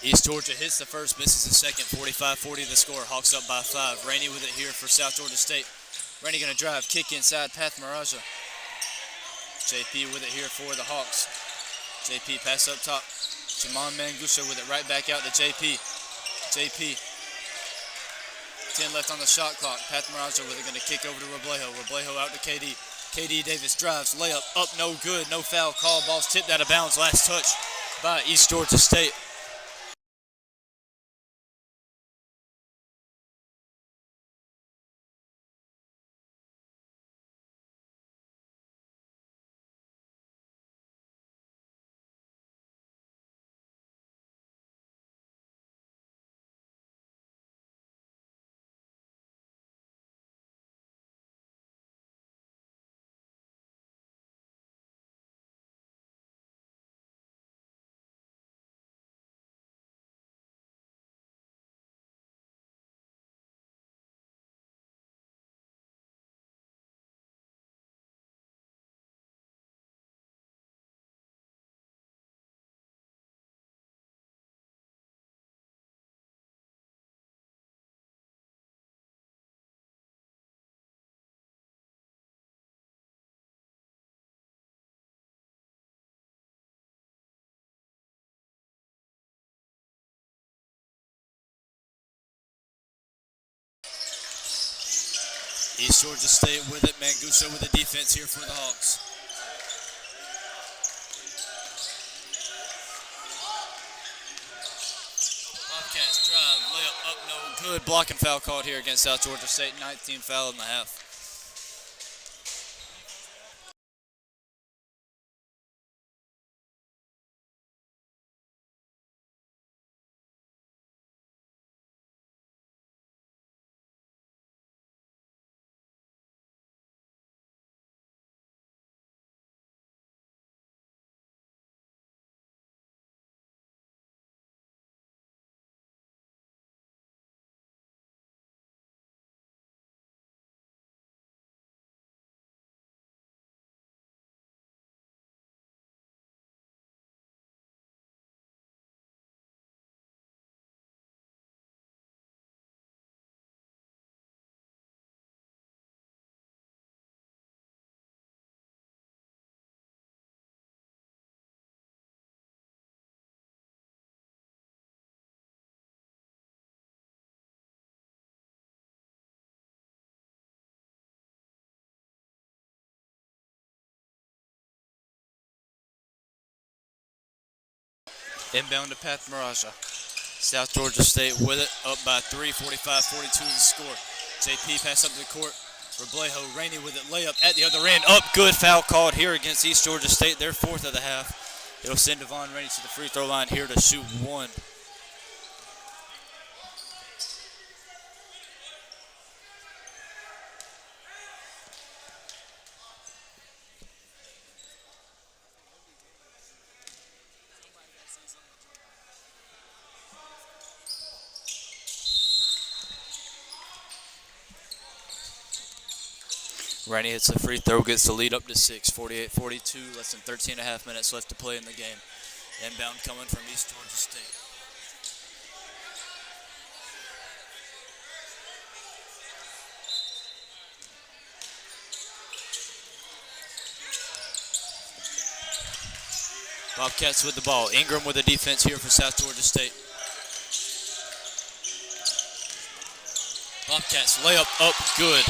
East Georgia hits the first, misses the second. 45-40 the score. Hawks up by 5. Rainey with it here for South Georgia State. Rainey going to drive, kick inside, Path Maraja. JP with it here for the Hawks. JP pass up top. Jamon Mangusha with it right back out to JP. JP. 10 left on the shot clock. Path Maraja with it, going to kick over to Roblejo. Roblejo out to KD. KD Davis drives, layup, up, no good, no foul call. Ball's tipped out of bounds. Last touch by East Georgia State. East Georgia State with it. Mangusha with the defense here for the Hawks. Bobcats drive, layup up, no good. Blocking foul called here against South Georgia State. 19 foul in the half. Inbound to Path Maraja. South Georgia State with it, up by 3, 45-42 the score. JP pass up to the court. Roblejo, Rainey with it, layup at the other end, up, good foul called here against East Georgia State, their 4th of the half. It'll send Devon Rainey to the free throw line here to shoot 1. Rainey hits the free throw, gets the lead up to 6, 48-42, less than 13 and a half minutes left to play in the game. Inbound coming from East Georgia State. Bobcats with the ball. Ingram with the defense here for South Georgia State. Bobcats layup up, good.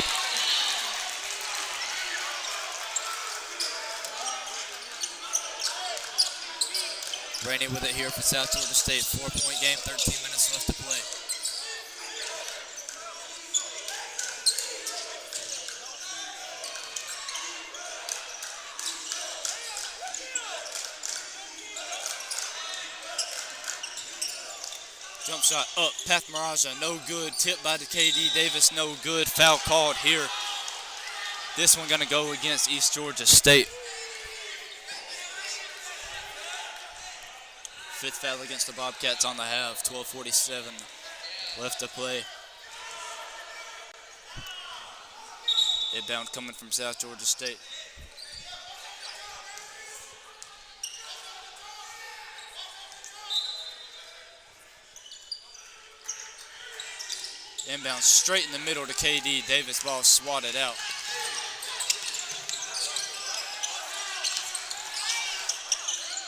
Rainey with it here for South Georgia State. 4-point game, 13 minutes left to play. Jump shot up, Path Miraja, no good. Tipped by the KD Davis, no good. Foul called here. This one gonna go against East Georgia State. Fifth foul against the Bobcats on the half. 12:47 left to play. Inbound coming from South Georgia State. Inbound straight in the middle to KD Davis. Ball swatted out.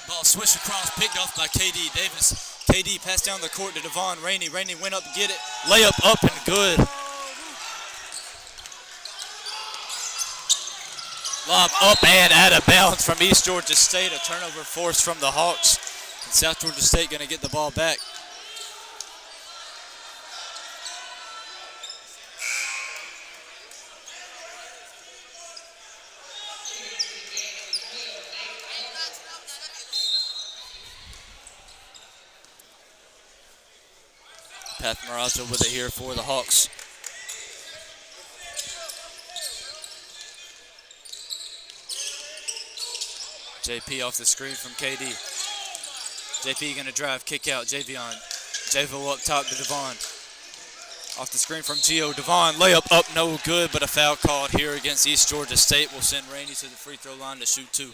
Ball swished across, picked off by KD Davis. KD passed down the court to Devon Rainey. Rainey went up to get it. Layup up and good. Lob up and out of bounds from East Georgia State. A turnover forced from the Hawks. And South Georgia State going to get the ball back. Path Miraja with it here for the Hawks. JP off the screen from KD. JP gonna drive, kick out, Javion. Javo up top to Devon. Off the screen from Gio. Devon, layup up, no good, but a foul called here against East Georgia State will send Rainey to the free throw line to shoot two.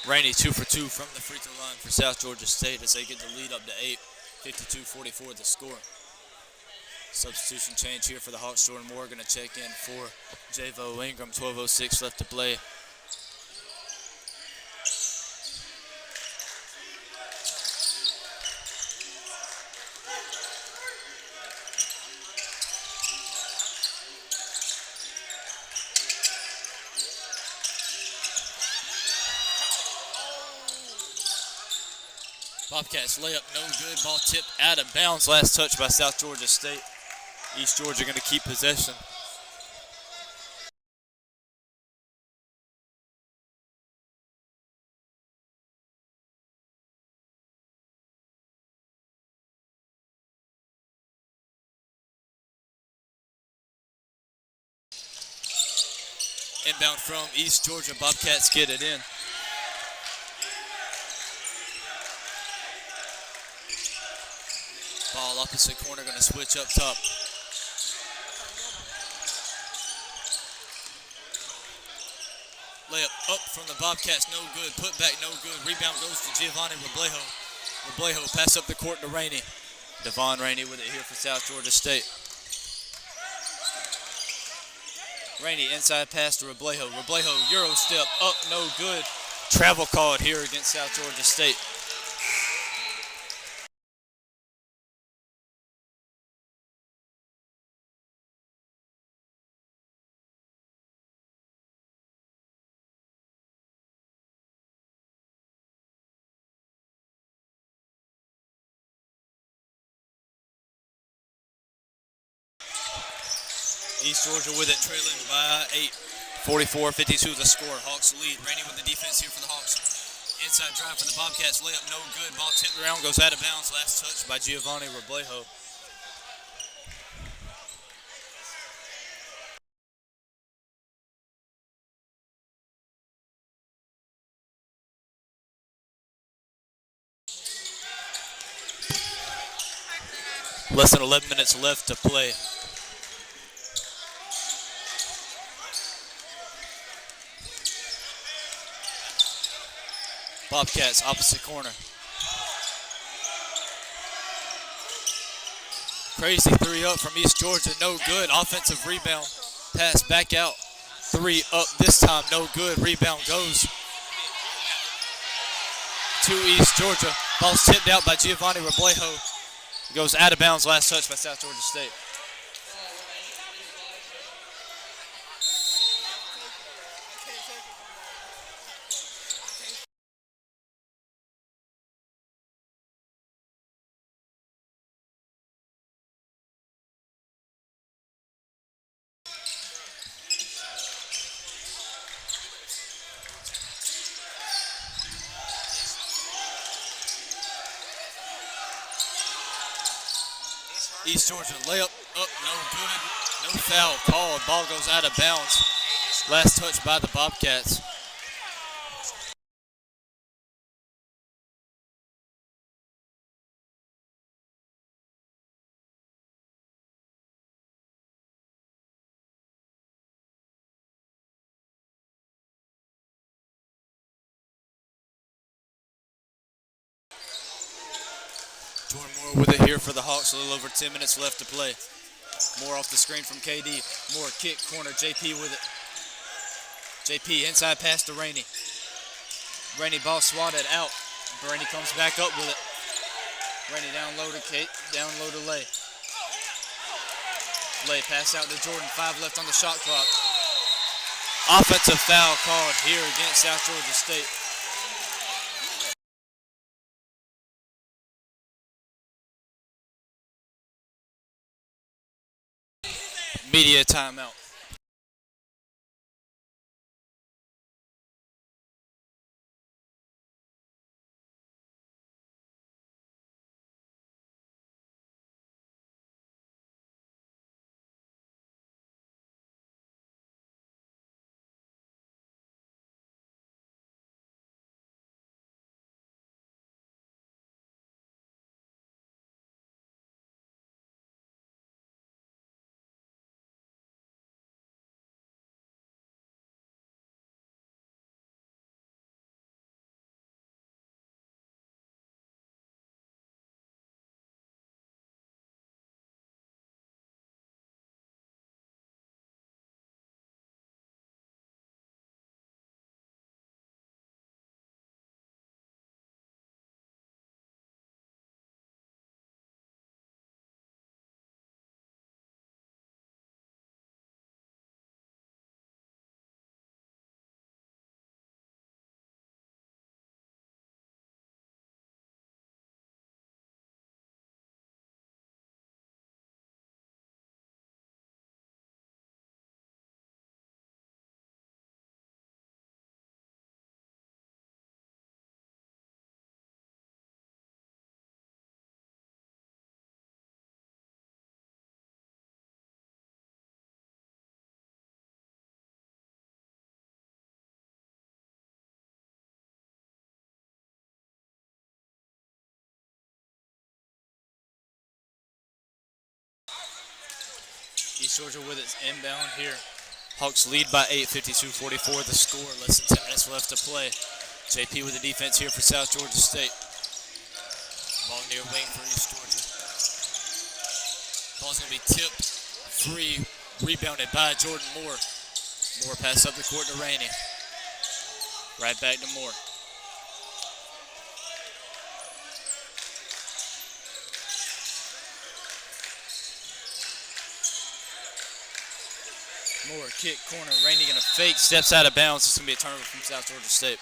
Rainey 2 for 2 from the free throw line for South Georgia State as they get the lead up to 8. 52-44 the score. Substitution change here for the Hawks. Jordan Moore going to check in for Javo Ingram. 12:06 left to play. Bobcats layup no good. Ball tipped out of bounds. Last touch by South Georgia State. East Georgia going to keep possession. Inbound from East Georgia. Bobcats get it in. Ball opposite corner, going to switch up top. Layup up from the Bobcats, no good. Put back, no good. Rebound goes to Giovanni Roblejo. Roblejo pass up the court to Rainey. Devon Rainey with it here for South Georgia State. Rainey inside pass to Roblejo. Roblejo Euro step up, no good. Travel called here against South Georgia State. East Georgia with it, trailing by 8. 44-52 the score. Hawks lead. Rainey with the defense here for the Hawks. Inside drive for the Bobcats. Layup no good. Ball tipped around, goes out of bounds. Last touch by Giovanni Roblejo. Less than 11 minutes left to play. Bobcats, opposite corner. Crazy three up from East Georgia, no good. Offensive rebound, pass back out. Three up this time, no good. Rebound goes to East Georgia. Ball's tipped out by Giovanni Roblejo. Goes out of bounds, last touch by South Georgia State. East Georgia layup up, no good. No foul called. Ball goes out of bounds. Last touch by the Bobcats. Jordan Moore with it here for the Hawks. A little over 10 minutes left to play. Moore off the screen from KD. Moore kick corner. JP with it. JP inside pass to Rainey. Rainey ball swatted out. Rainey comes back up with it. Rainey down low to Kate. Down low to Lay. Lay pass out to Jordan. 5 left on the shot clock. Offensive foul called here against South Georgia State. Media timeout. East Georgia with its inbound here. Hawks lead by 8, 52-44 the score. Less than 10 minutes left to play. JP with the defense here for South Georgia State. Ball near wing for East Georgia. Ball's going to be tipped free, rebounded by Jordan Moore. Moore pass up the court to Rainey. Right back to Moore. Moore, kick, corner. Rainey going to fake, steps out of bounds. It's going to be a turnover from South Georgia State.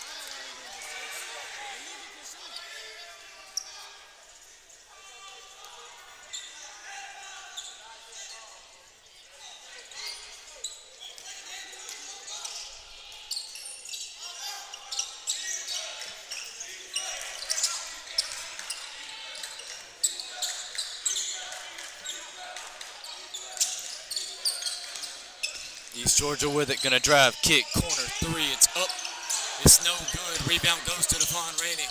East Georgia with it, gonna drive, kick, corner, 3, it's up, it's no good. Rebound goes to Devon Rainey.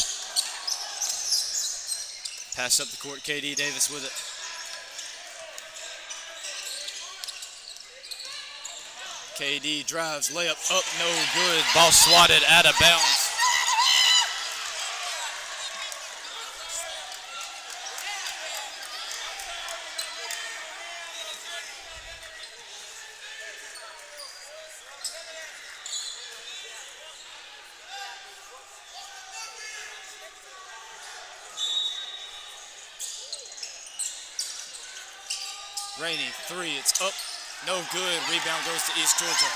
Pass up the court, KD Davis with it. KD drives, layup up, no good. Ball swatted out of bounds. Rainey, three, it's up, no good. Rebound goes to East Georgia.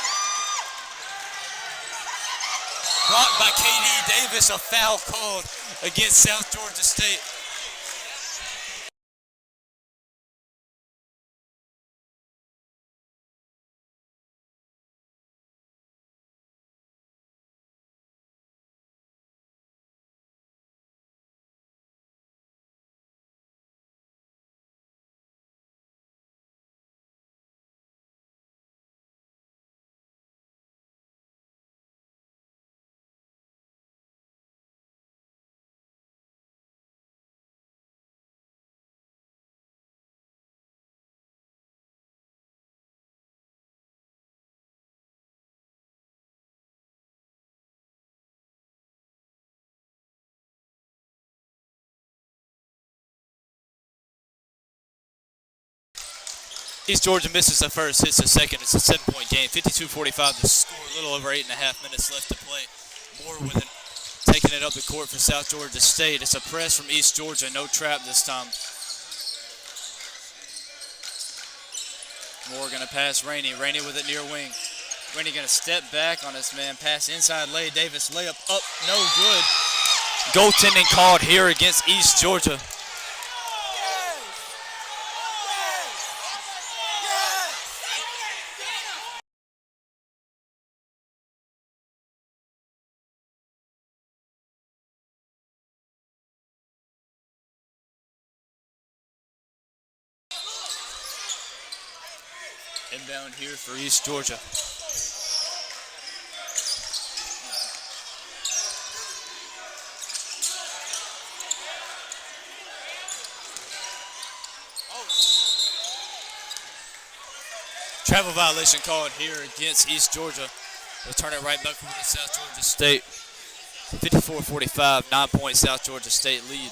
Blocked by KD Davis, a foul called against South Georgia State. East Georgia misses the first, hits the second. It's a 7-point game. 52-45 to score. A little over 8.5 minutes left to play. Moore with it, taking it up the court for South Georgia State. It's a press from East Georgia. No trap this time. Moore going to pass Rainey. Rainey with it near wing. Rainey going to step back on this man. Pass inside lay. Davis layup up. No good. Goaltending called here against East Georgia. Inbound here for East Georgia. Travel violation called here against East Georgia. They'll turn it right back over to South Georgia State. 54-45, 9-point South Georgia State lead.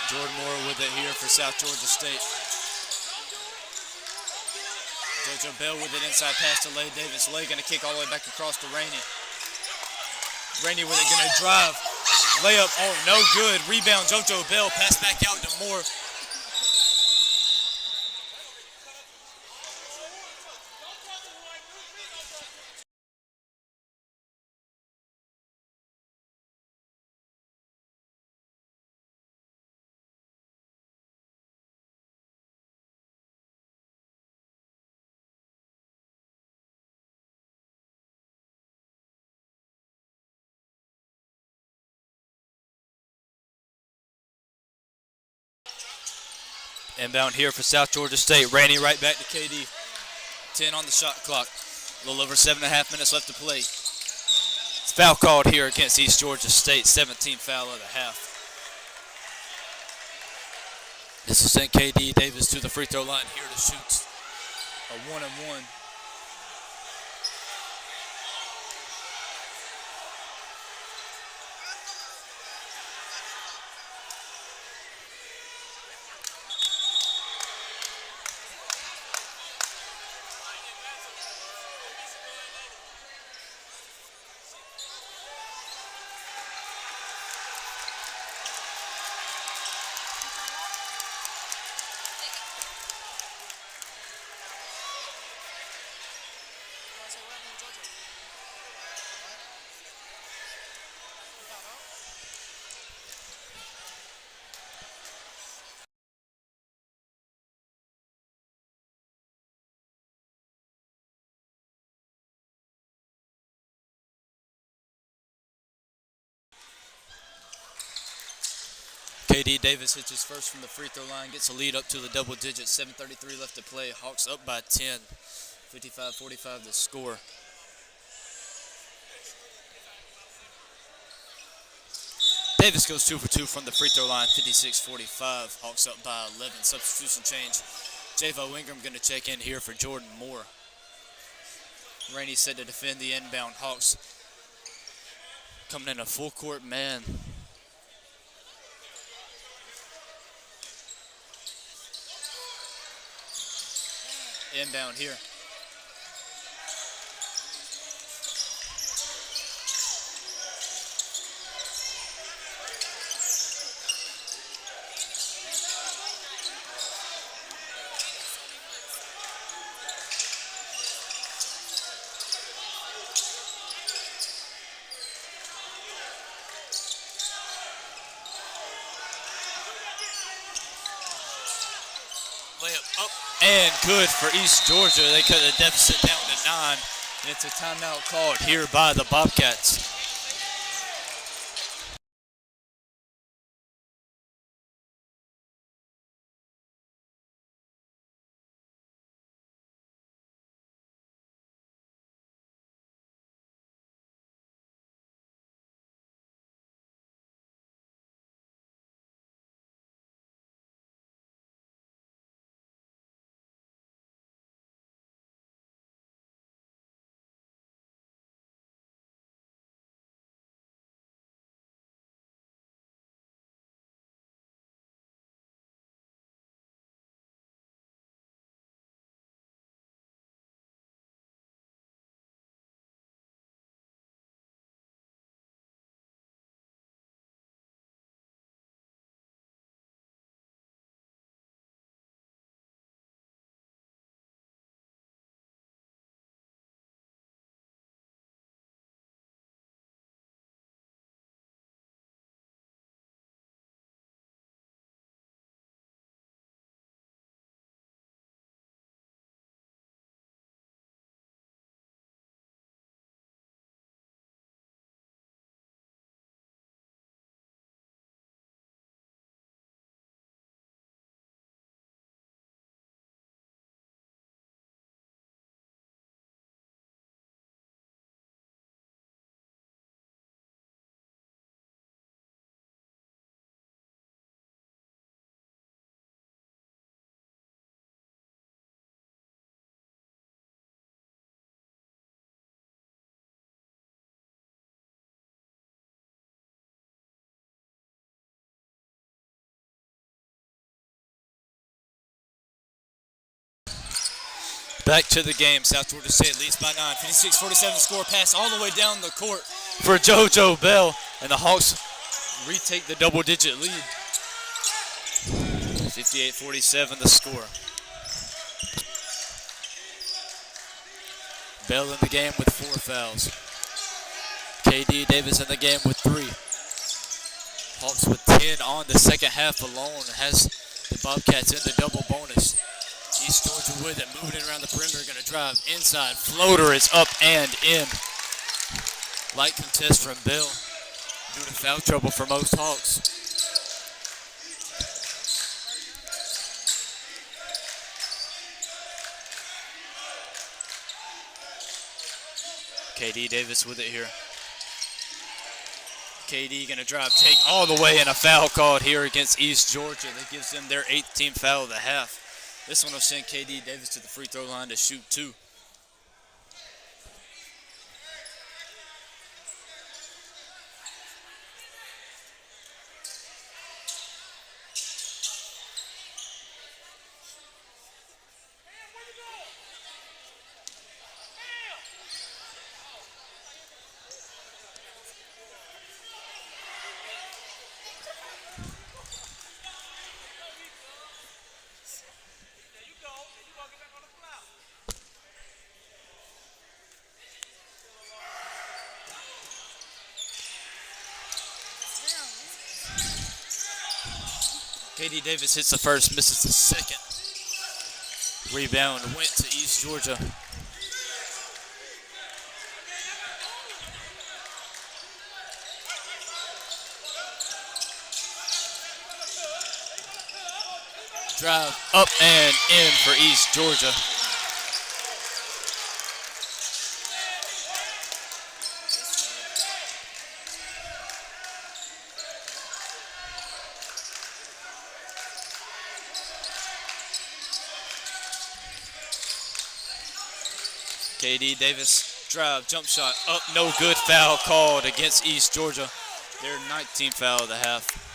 Jordan Moore with it here for South Georgia State. JoJo Bell with it inside pass to Lay Davis. Lay going to kick all the way back across to Rainey. Rainey with it, going to drive. Layup, oh, no good. Rebound, JoJo Bell. Pass back out to Moore. Inbound here for South Georgia State. Rainey right back to KD. 10 on the shot clock. A little over 7.5 minutes left to play. It's foul called here against East Georgia State. 17 foul of the half. This will send KD Davis to the free throw line here to shoot a 1-and-1. KD Davis hits his first from the free throw line, gets a lead up to the double digits. 7:33 left to play. Hawks up by 10. 55-45 the score. Davis goes 2 for 2 from the free throw line. 56-45. Hawks up by 11. Substitution change. Javo Ingram going to check in here for Jordan Moore. Rainey set to defend the inbound Hawks. Coming in a full court man. Inbound here. Layup up and good for East Georgia. They cut the deficit down to 9. And it's a timeout called here by the Bobcats. Back to the game. South Georgia State leads by 9. 56-47 score. Pass all the way down the court for JoJo Bell. And the Hawks retake the double-digit lead. 58-47 the score. Bell in the game with 4 fouls. KD Davis in the game with 3. Hawks with 10 on the second half alone. Has the Bobcats in the double bonus. East Georgia with it, moving it around the perimeter, going to drive inside. Floater is up and in. Light contest from Bell. Due to foul trouble for most Hawks. KD Davis with it here. KD going to drive, take all the way, and a foul called here against East Georgia. That gives them their 8th team foul of the half. This one will send KD Davis to the free throw line to shoot 2. KD Davis hits the first, misses the second. Rebound went to East Georgia. Drive up and in for East Georgia. KD Davis, drive, jump shot, up, no good, foul called against East Georgia. Their 19th foul of the half.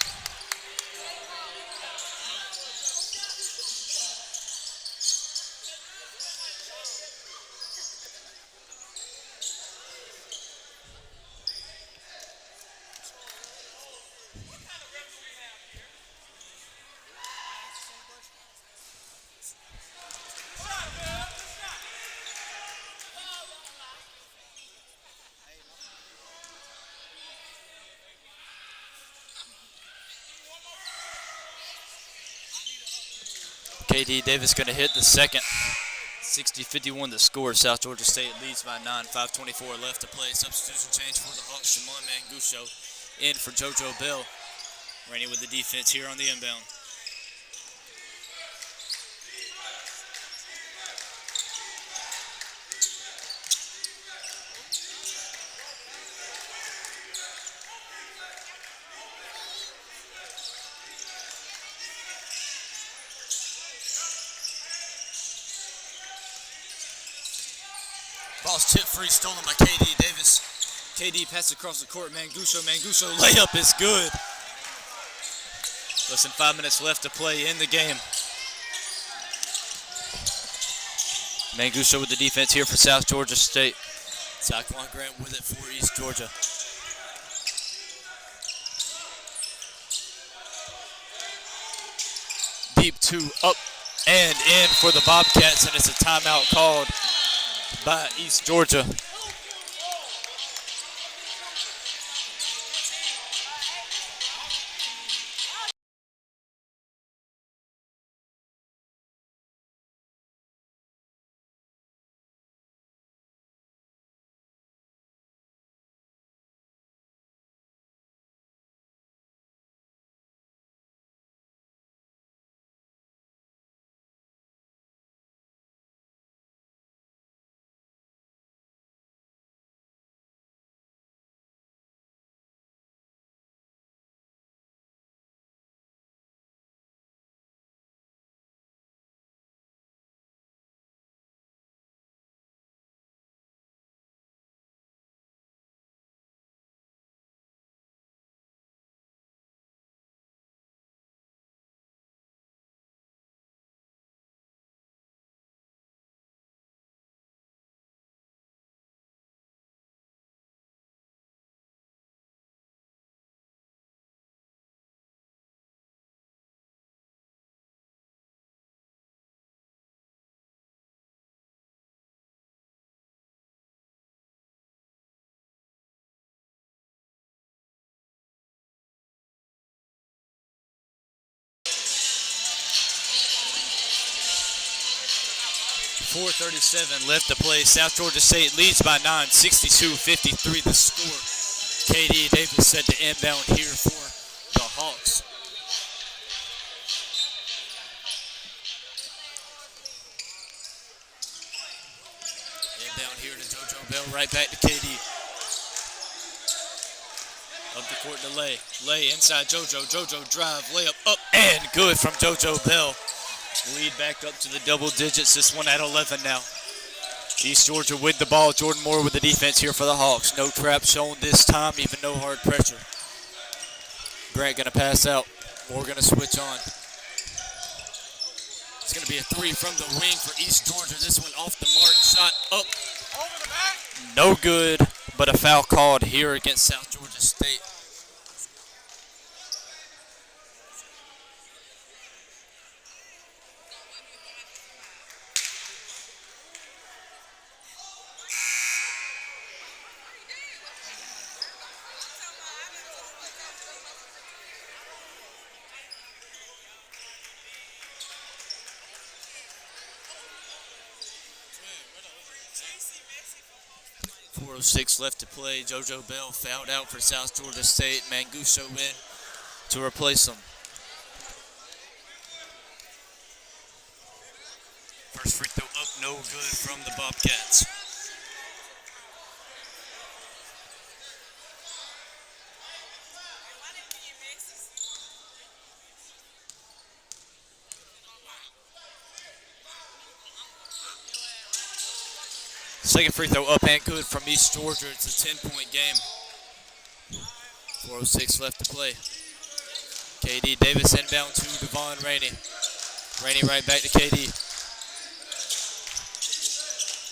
KD Davis going to hit the second. 60-51 the score. South Georgia State leads by 9. 5:24 left to play. Substitution change for the Hawks. Shimon Manguso in for JoJo Bell. Rainey with the defense here on the inbound. Ball's tip free, stolen by KD Davis. KD passes across the court. Manguso layup is good. Less than 5 minutes left to play in the game. Manguso with the defense here for South Georgia State. Taekwon Grant with it for East Georgia. Deep two, up and in for the Bobcats, and it's a timeout called by East Georgia. .437 left to play. South Georgia State leads by 9, 62-53 the score. KD Davis set to inbound here for the Hawks. Inbound here to JoJo Bell, right back to KD. Up the court to Lay. Lay inside JoJo. JoJo drive, layup up and good from JoJo Bell. Lead back up to the double digits. This one at 11 now. East Georgia with the ball. Jordan Moore with the defense here for the Hawks. No trap shown this time, even no hard pressure. Grant going to pass out. Moore going to switch on. It's going to be a three from the wing for East Georgia. This one off the mark. Shot up. Over the back. No good, but a foul called here against South Georgia State. .406 left to play. JoJo Bell fouled out for South Georgia State. Manguso in to replace him. free throw up, no good from the Bobcats. Second free throw up and good from East Georgia. It's a 10-point game. 4:06 left to play. KD Davis inbound to Devon Rainey. Rainey right back to KD.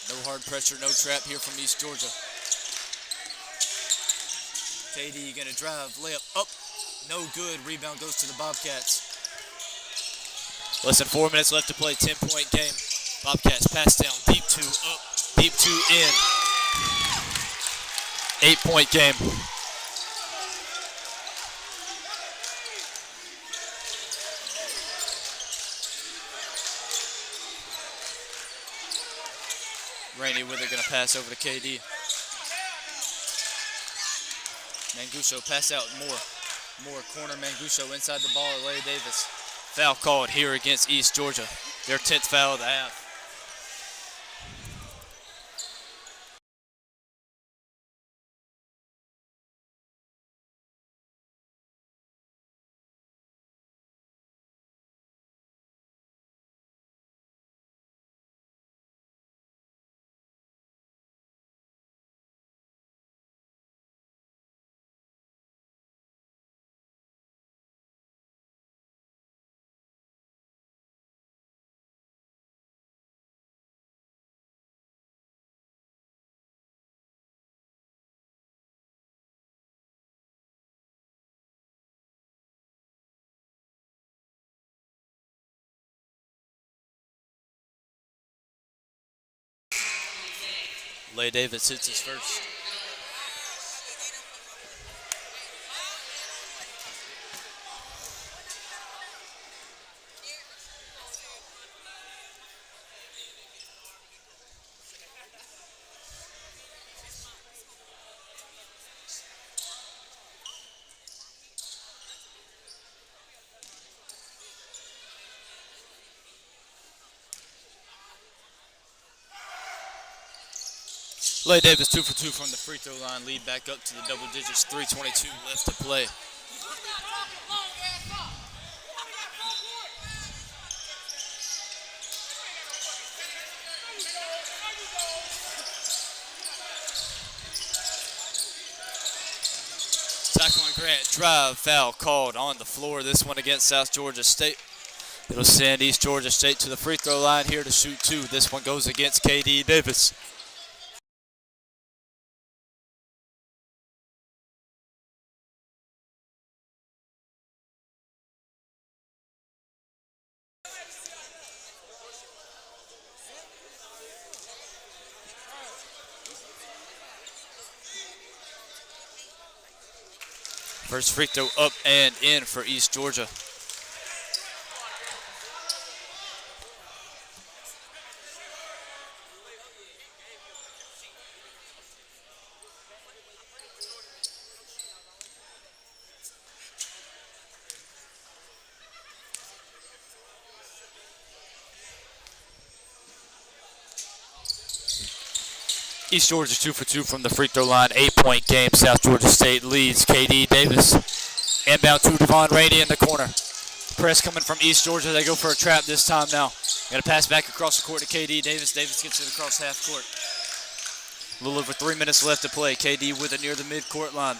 No hard pressure, no trap here from East Georgia. KD gonna drive, layup up, no good. Rebound goes to the Bobcats. Less than 4 minutes left to play, 10-point game. Bobcats pass down, deep two, up, deep two, in. 8-point game. Rainey with it, gonna pass over to KD. Manguso pass out more corner. Manguso inside the ball. Larry Davis. Foul called here against East Georgia. Their 10th foul of the half. Larry Davis hits his first. Larry Davis 2 for 2 from the free throw line. Lead back up to the double digits. 3:22 left to play. Tackling Grant, drive, foul called on the floor. This one against South Georgia State. It'll send East Georgia State to the free throw line here to shoot two. This one goes against KD Davis. First free throw up and in for East Georgia. East Georgia 2 for 2 from the free throw line. 8-point game. South Georgia State leads. KD Davis. Inbound to Devon Rainey in the corner. Press coming from East Georgia. They go for a trap this time now. Got to pass back across the court to KD Davis. Davis gets it across half court. A little over 3 minutes left to play. KD with it near the midcourt line.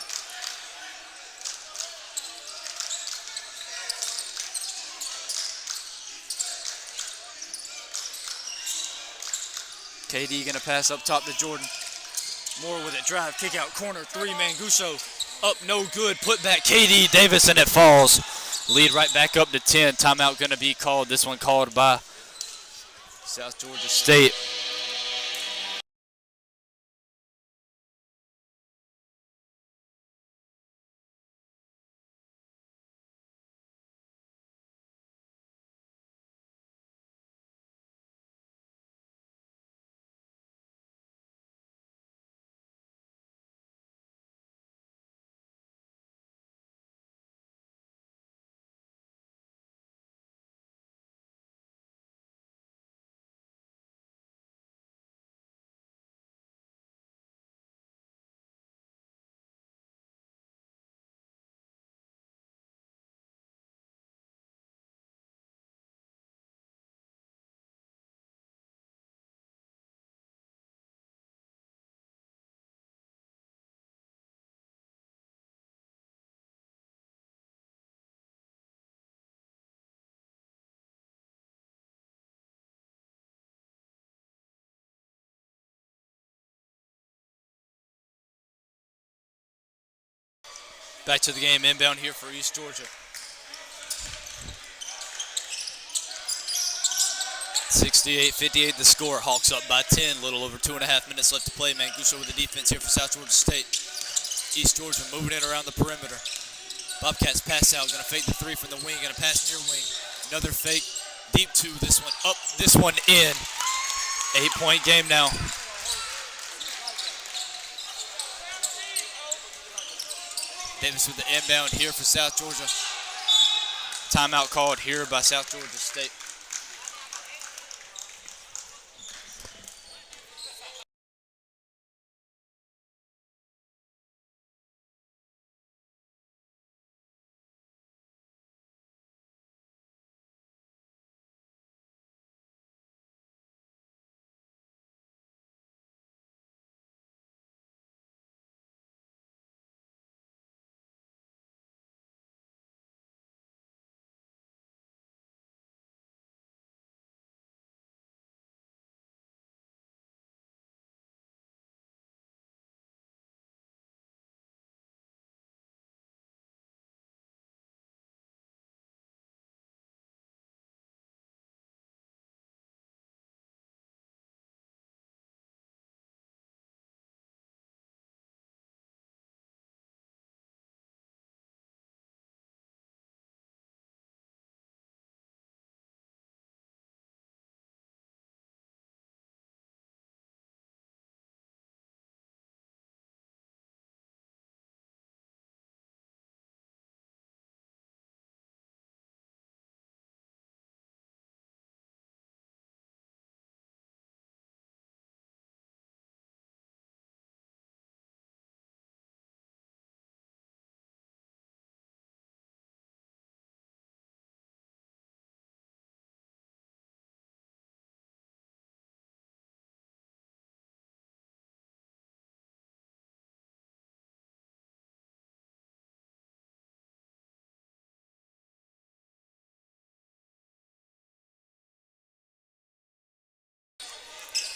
KD gonna pass up top to Jordan. Moore with it, drive, kick out, corner, three, Manguso. Up, no good, put back KD Davis, and it falls. Lead right back up to 10. Timeout gonna be called. This one called by South Georgia State. Back to the game, inbound here for East Georgia. 68-58 the score. Hawks up by 10. Little over 2.5 minutes left to play. Manguso with the defense here for South Georgia State. East Georgia moving in around the perimeter. Bobcats pass out. Going to fake the three from the wing. Going to pass near wing. Another fake. Deep two. This one up. This one in. 8-point game now. Davis with the inbound here for South Georgia. Timeout called here by South Georgia State.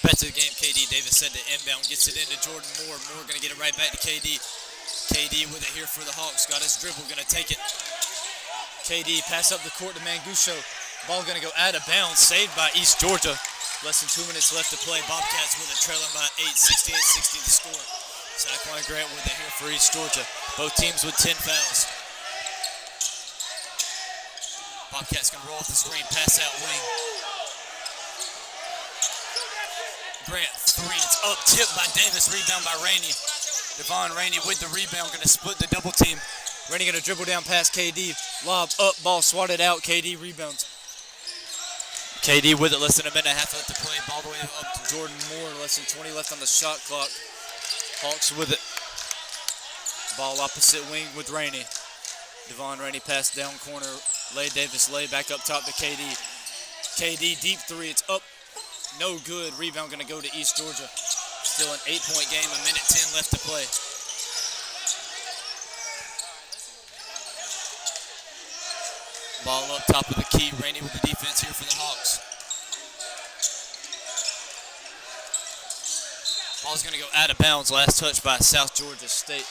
Back to the game, KD Davis said the inbound, gets it into Jordan Moore. Moore going to get it right back to KD. KD with it here for the Hawks. Got his dribble, going to take it. KD pass up the court to Manguso. Ball going to go out of bounds, saved by East Georgia. Less than 2 minutes left to play. Bobcats with it, trailing by 8, 68-60 the score. Saquon Grant with it here for East Georgia. Both teams with 10 fouls. Bobcats going to roll off the screen, pass out wing. Grant, three, it's up, tipped by Davis, rebound by Rainey. Devon Rainey with the rebound, going to split the double team. Rainey going to dribble down past KD, lob up, ball swatted out, KD rebounds. KD with it, less than a minute and a half left to play. Ball the way up to Jordan Moore, less than 20 left on the shot clock. Hawks with it. Ball opposite wing with Rainey. Devon Rainey pass down corner, lay Davis, lay back up top to KD. KD deep three, it's up. No good. Rebound going to go to East Georgia. Still an 8-point game, a minute 10 left to play. Ball up top of the key. Rainey with the defense here for the Hawks. Ball's going to go out of bounds. Last touch by South Georgia State.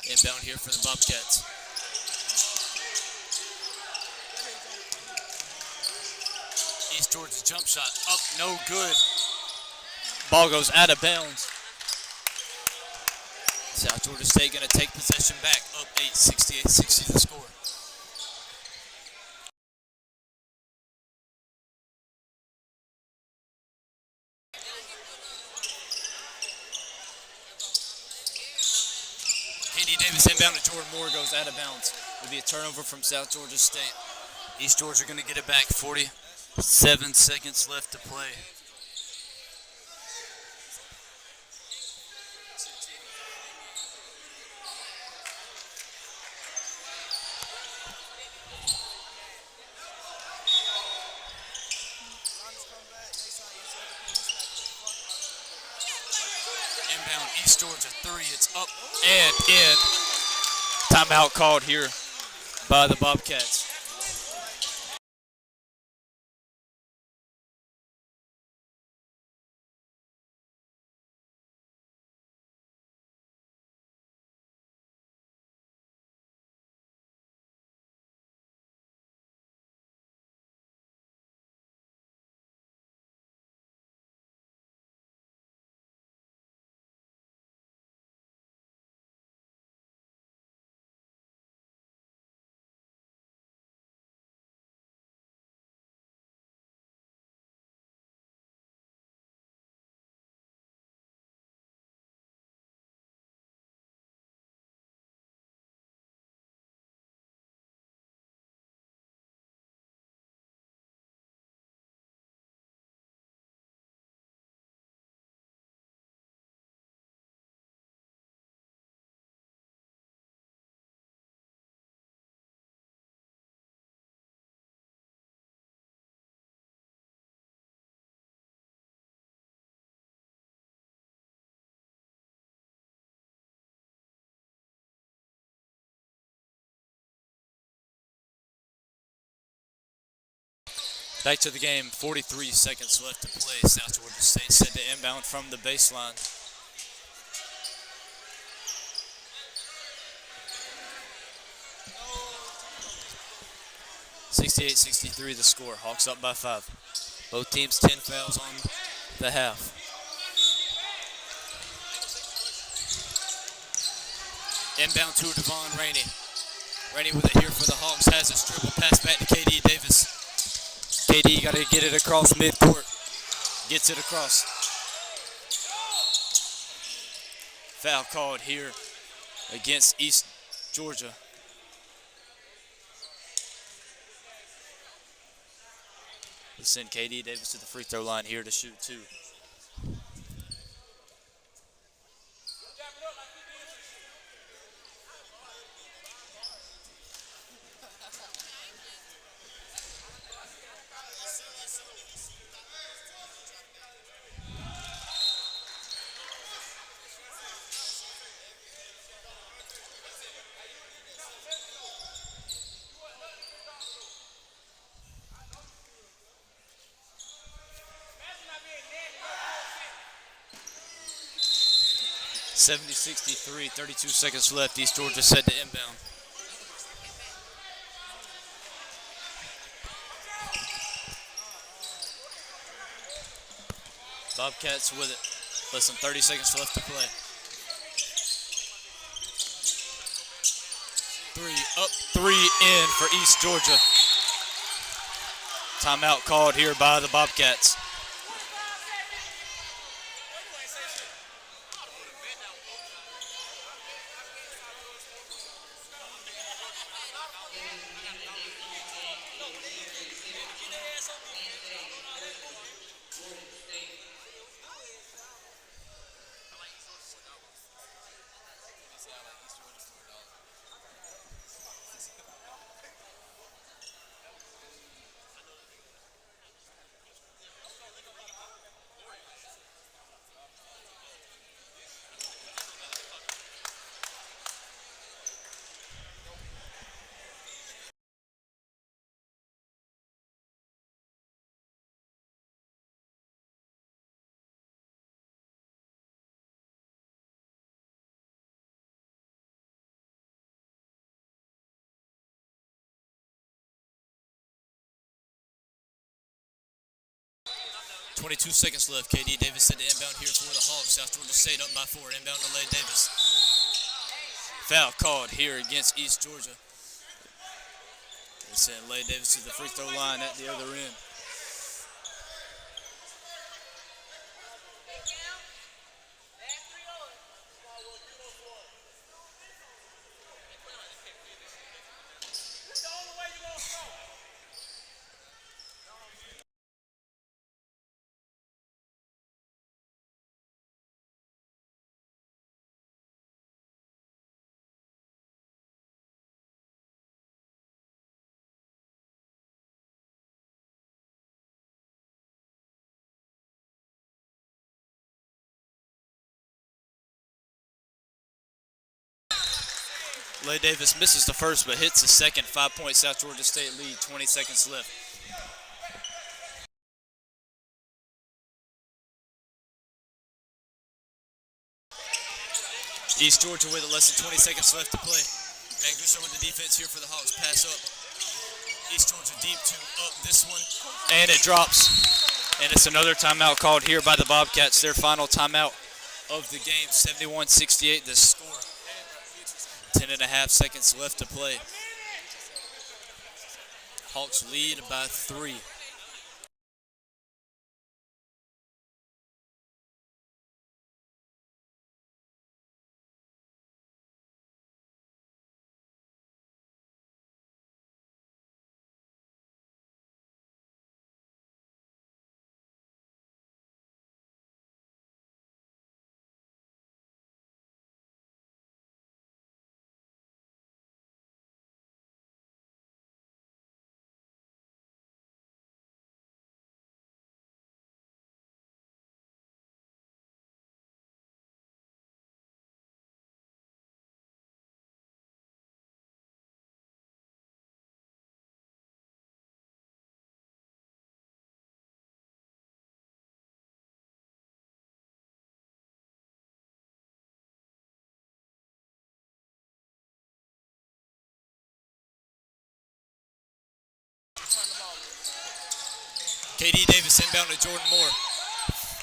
Inbound here for the Bobcats. East Georgia's jump shot up, no good. Ball goes out of bounds. South Georgia State going to take possession back, up 8, 68-60 the score. KD Davis inbound to Jordan Moore, goes out of bounds. It'll be a turnover from South Georgia State. East Georgia going to get it back. 47 seconds left to play. Inbound East Georgia. Three, it's up and in. Timeout called here by the Bobcats. Back to the game, 43 seconds left to play. South Georgia State set to inbound from the baseline. (68-63) the score. Hawks up by 5. Both teams 10 fouls on the half. Inbound to Devon Rainey. Rainey with it here for the Hawks. Has a dribble pass back to KD Davis. KD got to get it across midcourt. Gets it across. Foul called here against East Georgia. We'll send KD Davis to the free throw line here to shoot 2. (70-63), 32 seconds left. East Georgia set to inbound. Bobcats with it. Less than 30 seconds left to play. 3 up, 3 in for East Georgia. Timeout called here by the Bobcats. (22 seconds left. KD Davis set to inbound here for the Hawks. South Georgia State up by 4. Inbound to Lay Davis. Foul called here against East Georgia. They send Lay Davis to the free throw line at the other end. Lay Davis misses the first but hits the second. 5-point South Georgia State lead, 20 seconds left. East Georgia with less than 20 seconds left to play. Magnuson with the defense here for the Hawks. Pass up. East Georgia deep to up this one. And it drops. And it's another timeout called here by the Bobcats. Their final timeout of the game. 71-68 the score. 10.5 seconds left to play. Hawks lead by 3. KD Davis inbound to Jordan Moore.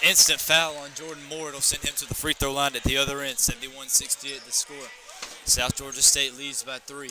Instant foul on Jordan Moore. It'll send him to the free throw line at the other end. 71-68 the score. South Georgia State leads by 3.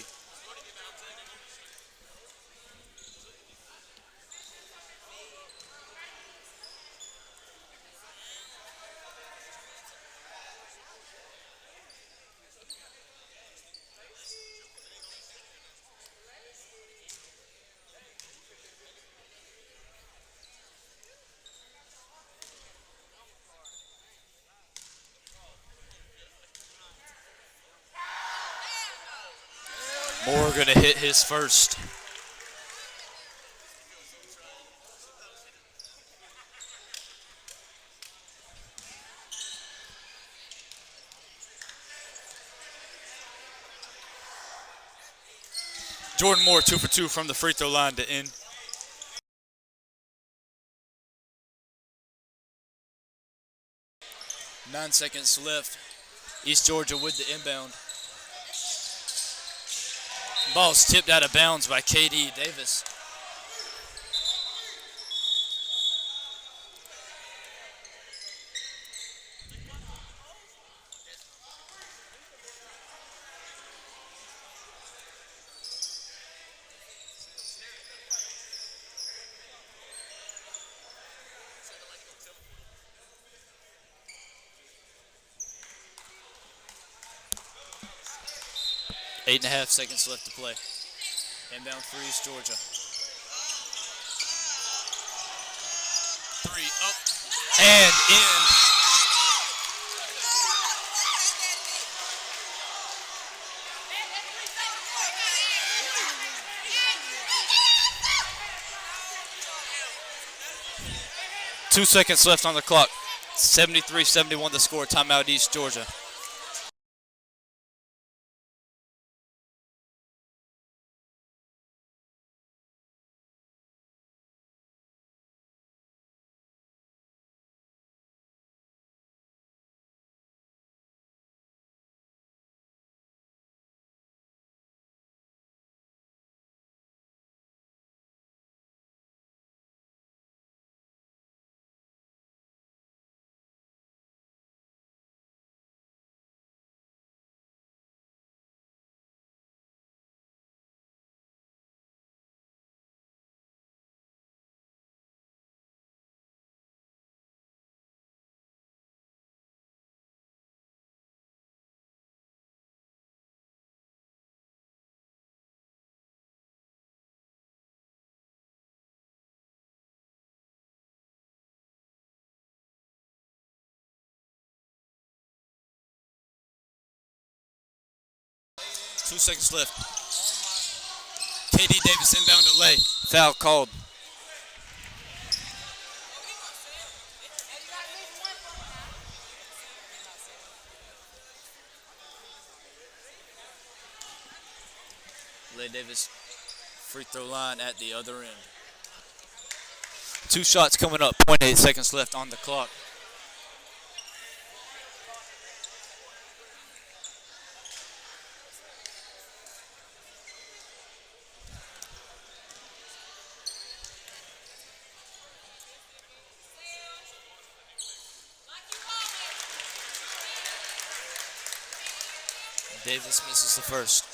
Moore gonna hit his first. Jordan Moore 2 for 2 from the free throw line to end. Nine seconds left. East Georgia with the inbound. Ball's tipped out of bounds by KD Davis. Eight and a half seconds left to play. Inbound for East Georgia. 3 up and in. Two seconds left on the clock. 73-71 the score. Timeout East Georgia. Two seconds left. KD Davis inbound to lay. Foul called. Clay Davis free throw line at the other end. 2 shots coming up, 0.8 seconds left on the clock. Davis misses the first.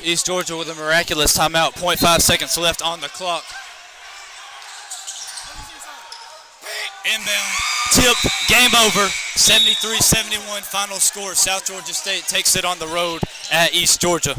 East Georgia with a miraculous timeout, 0.5 seconds left on the clock. Inbound, tip, game over, 73-71 final score. South Georgia State takes it on the road at East Georgia.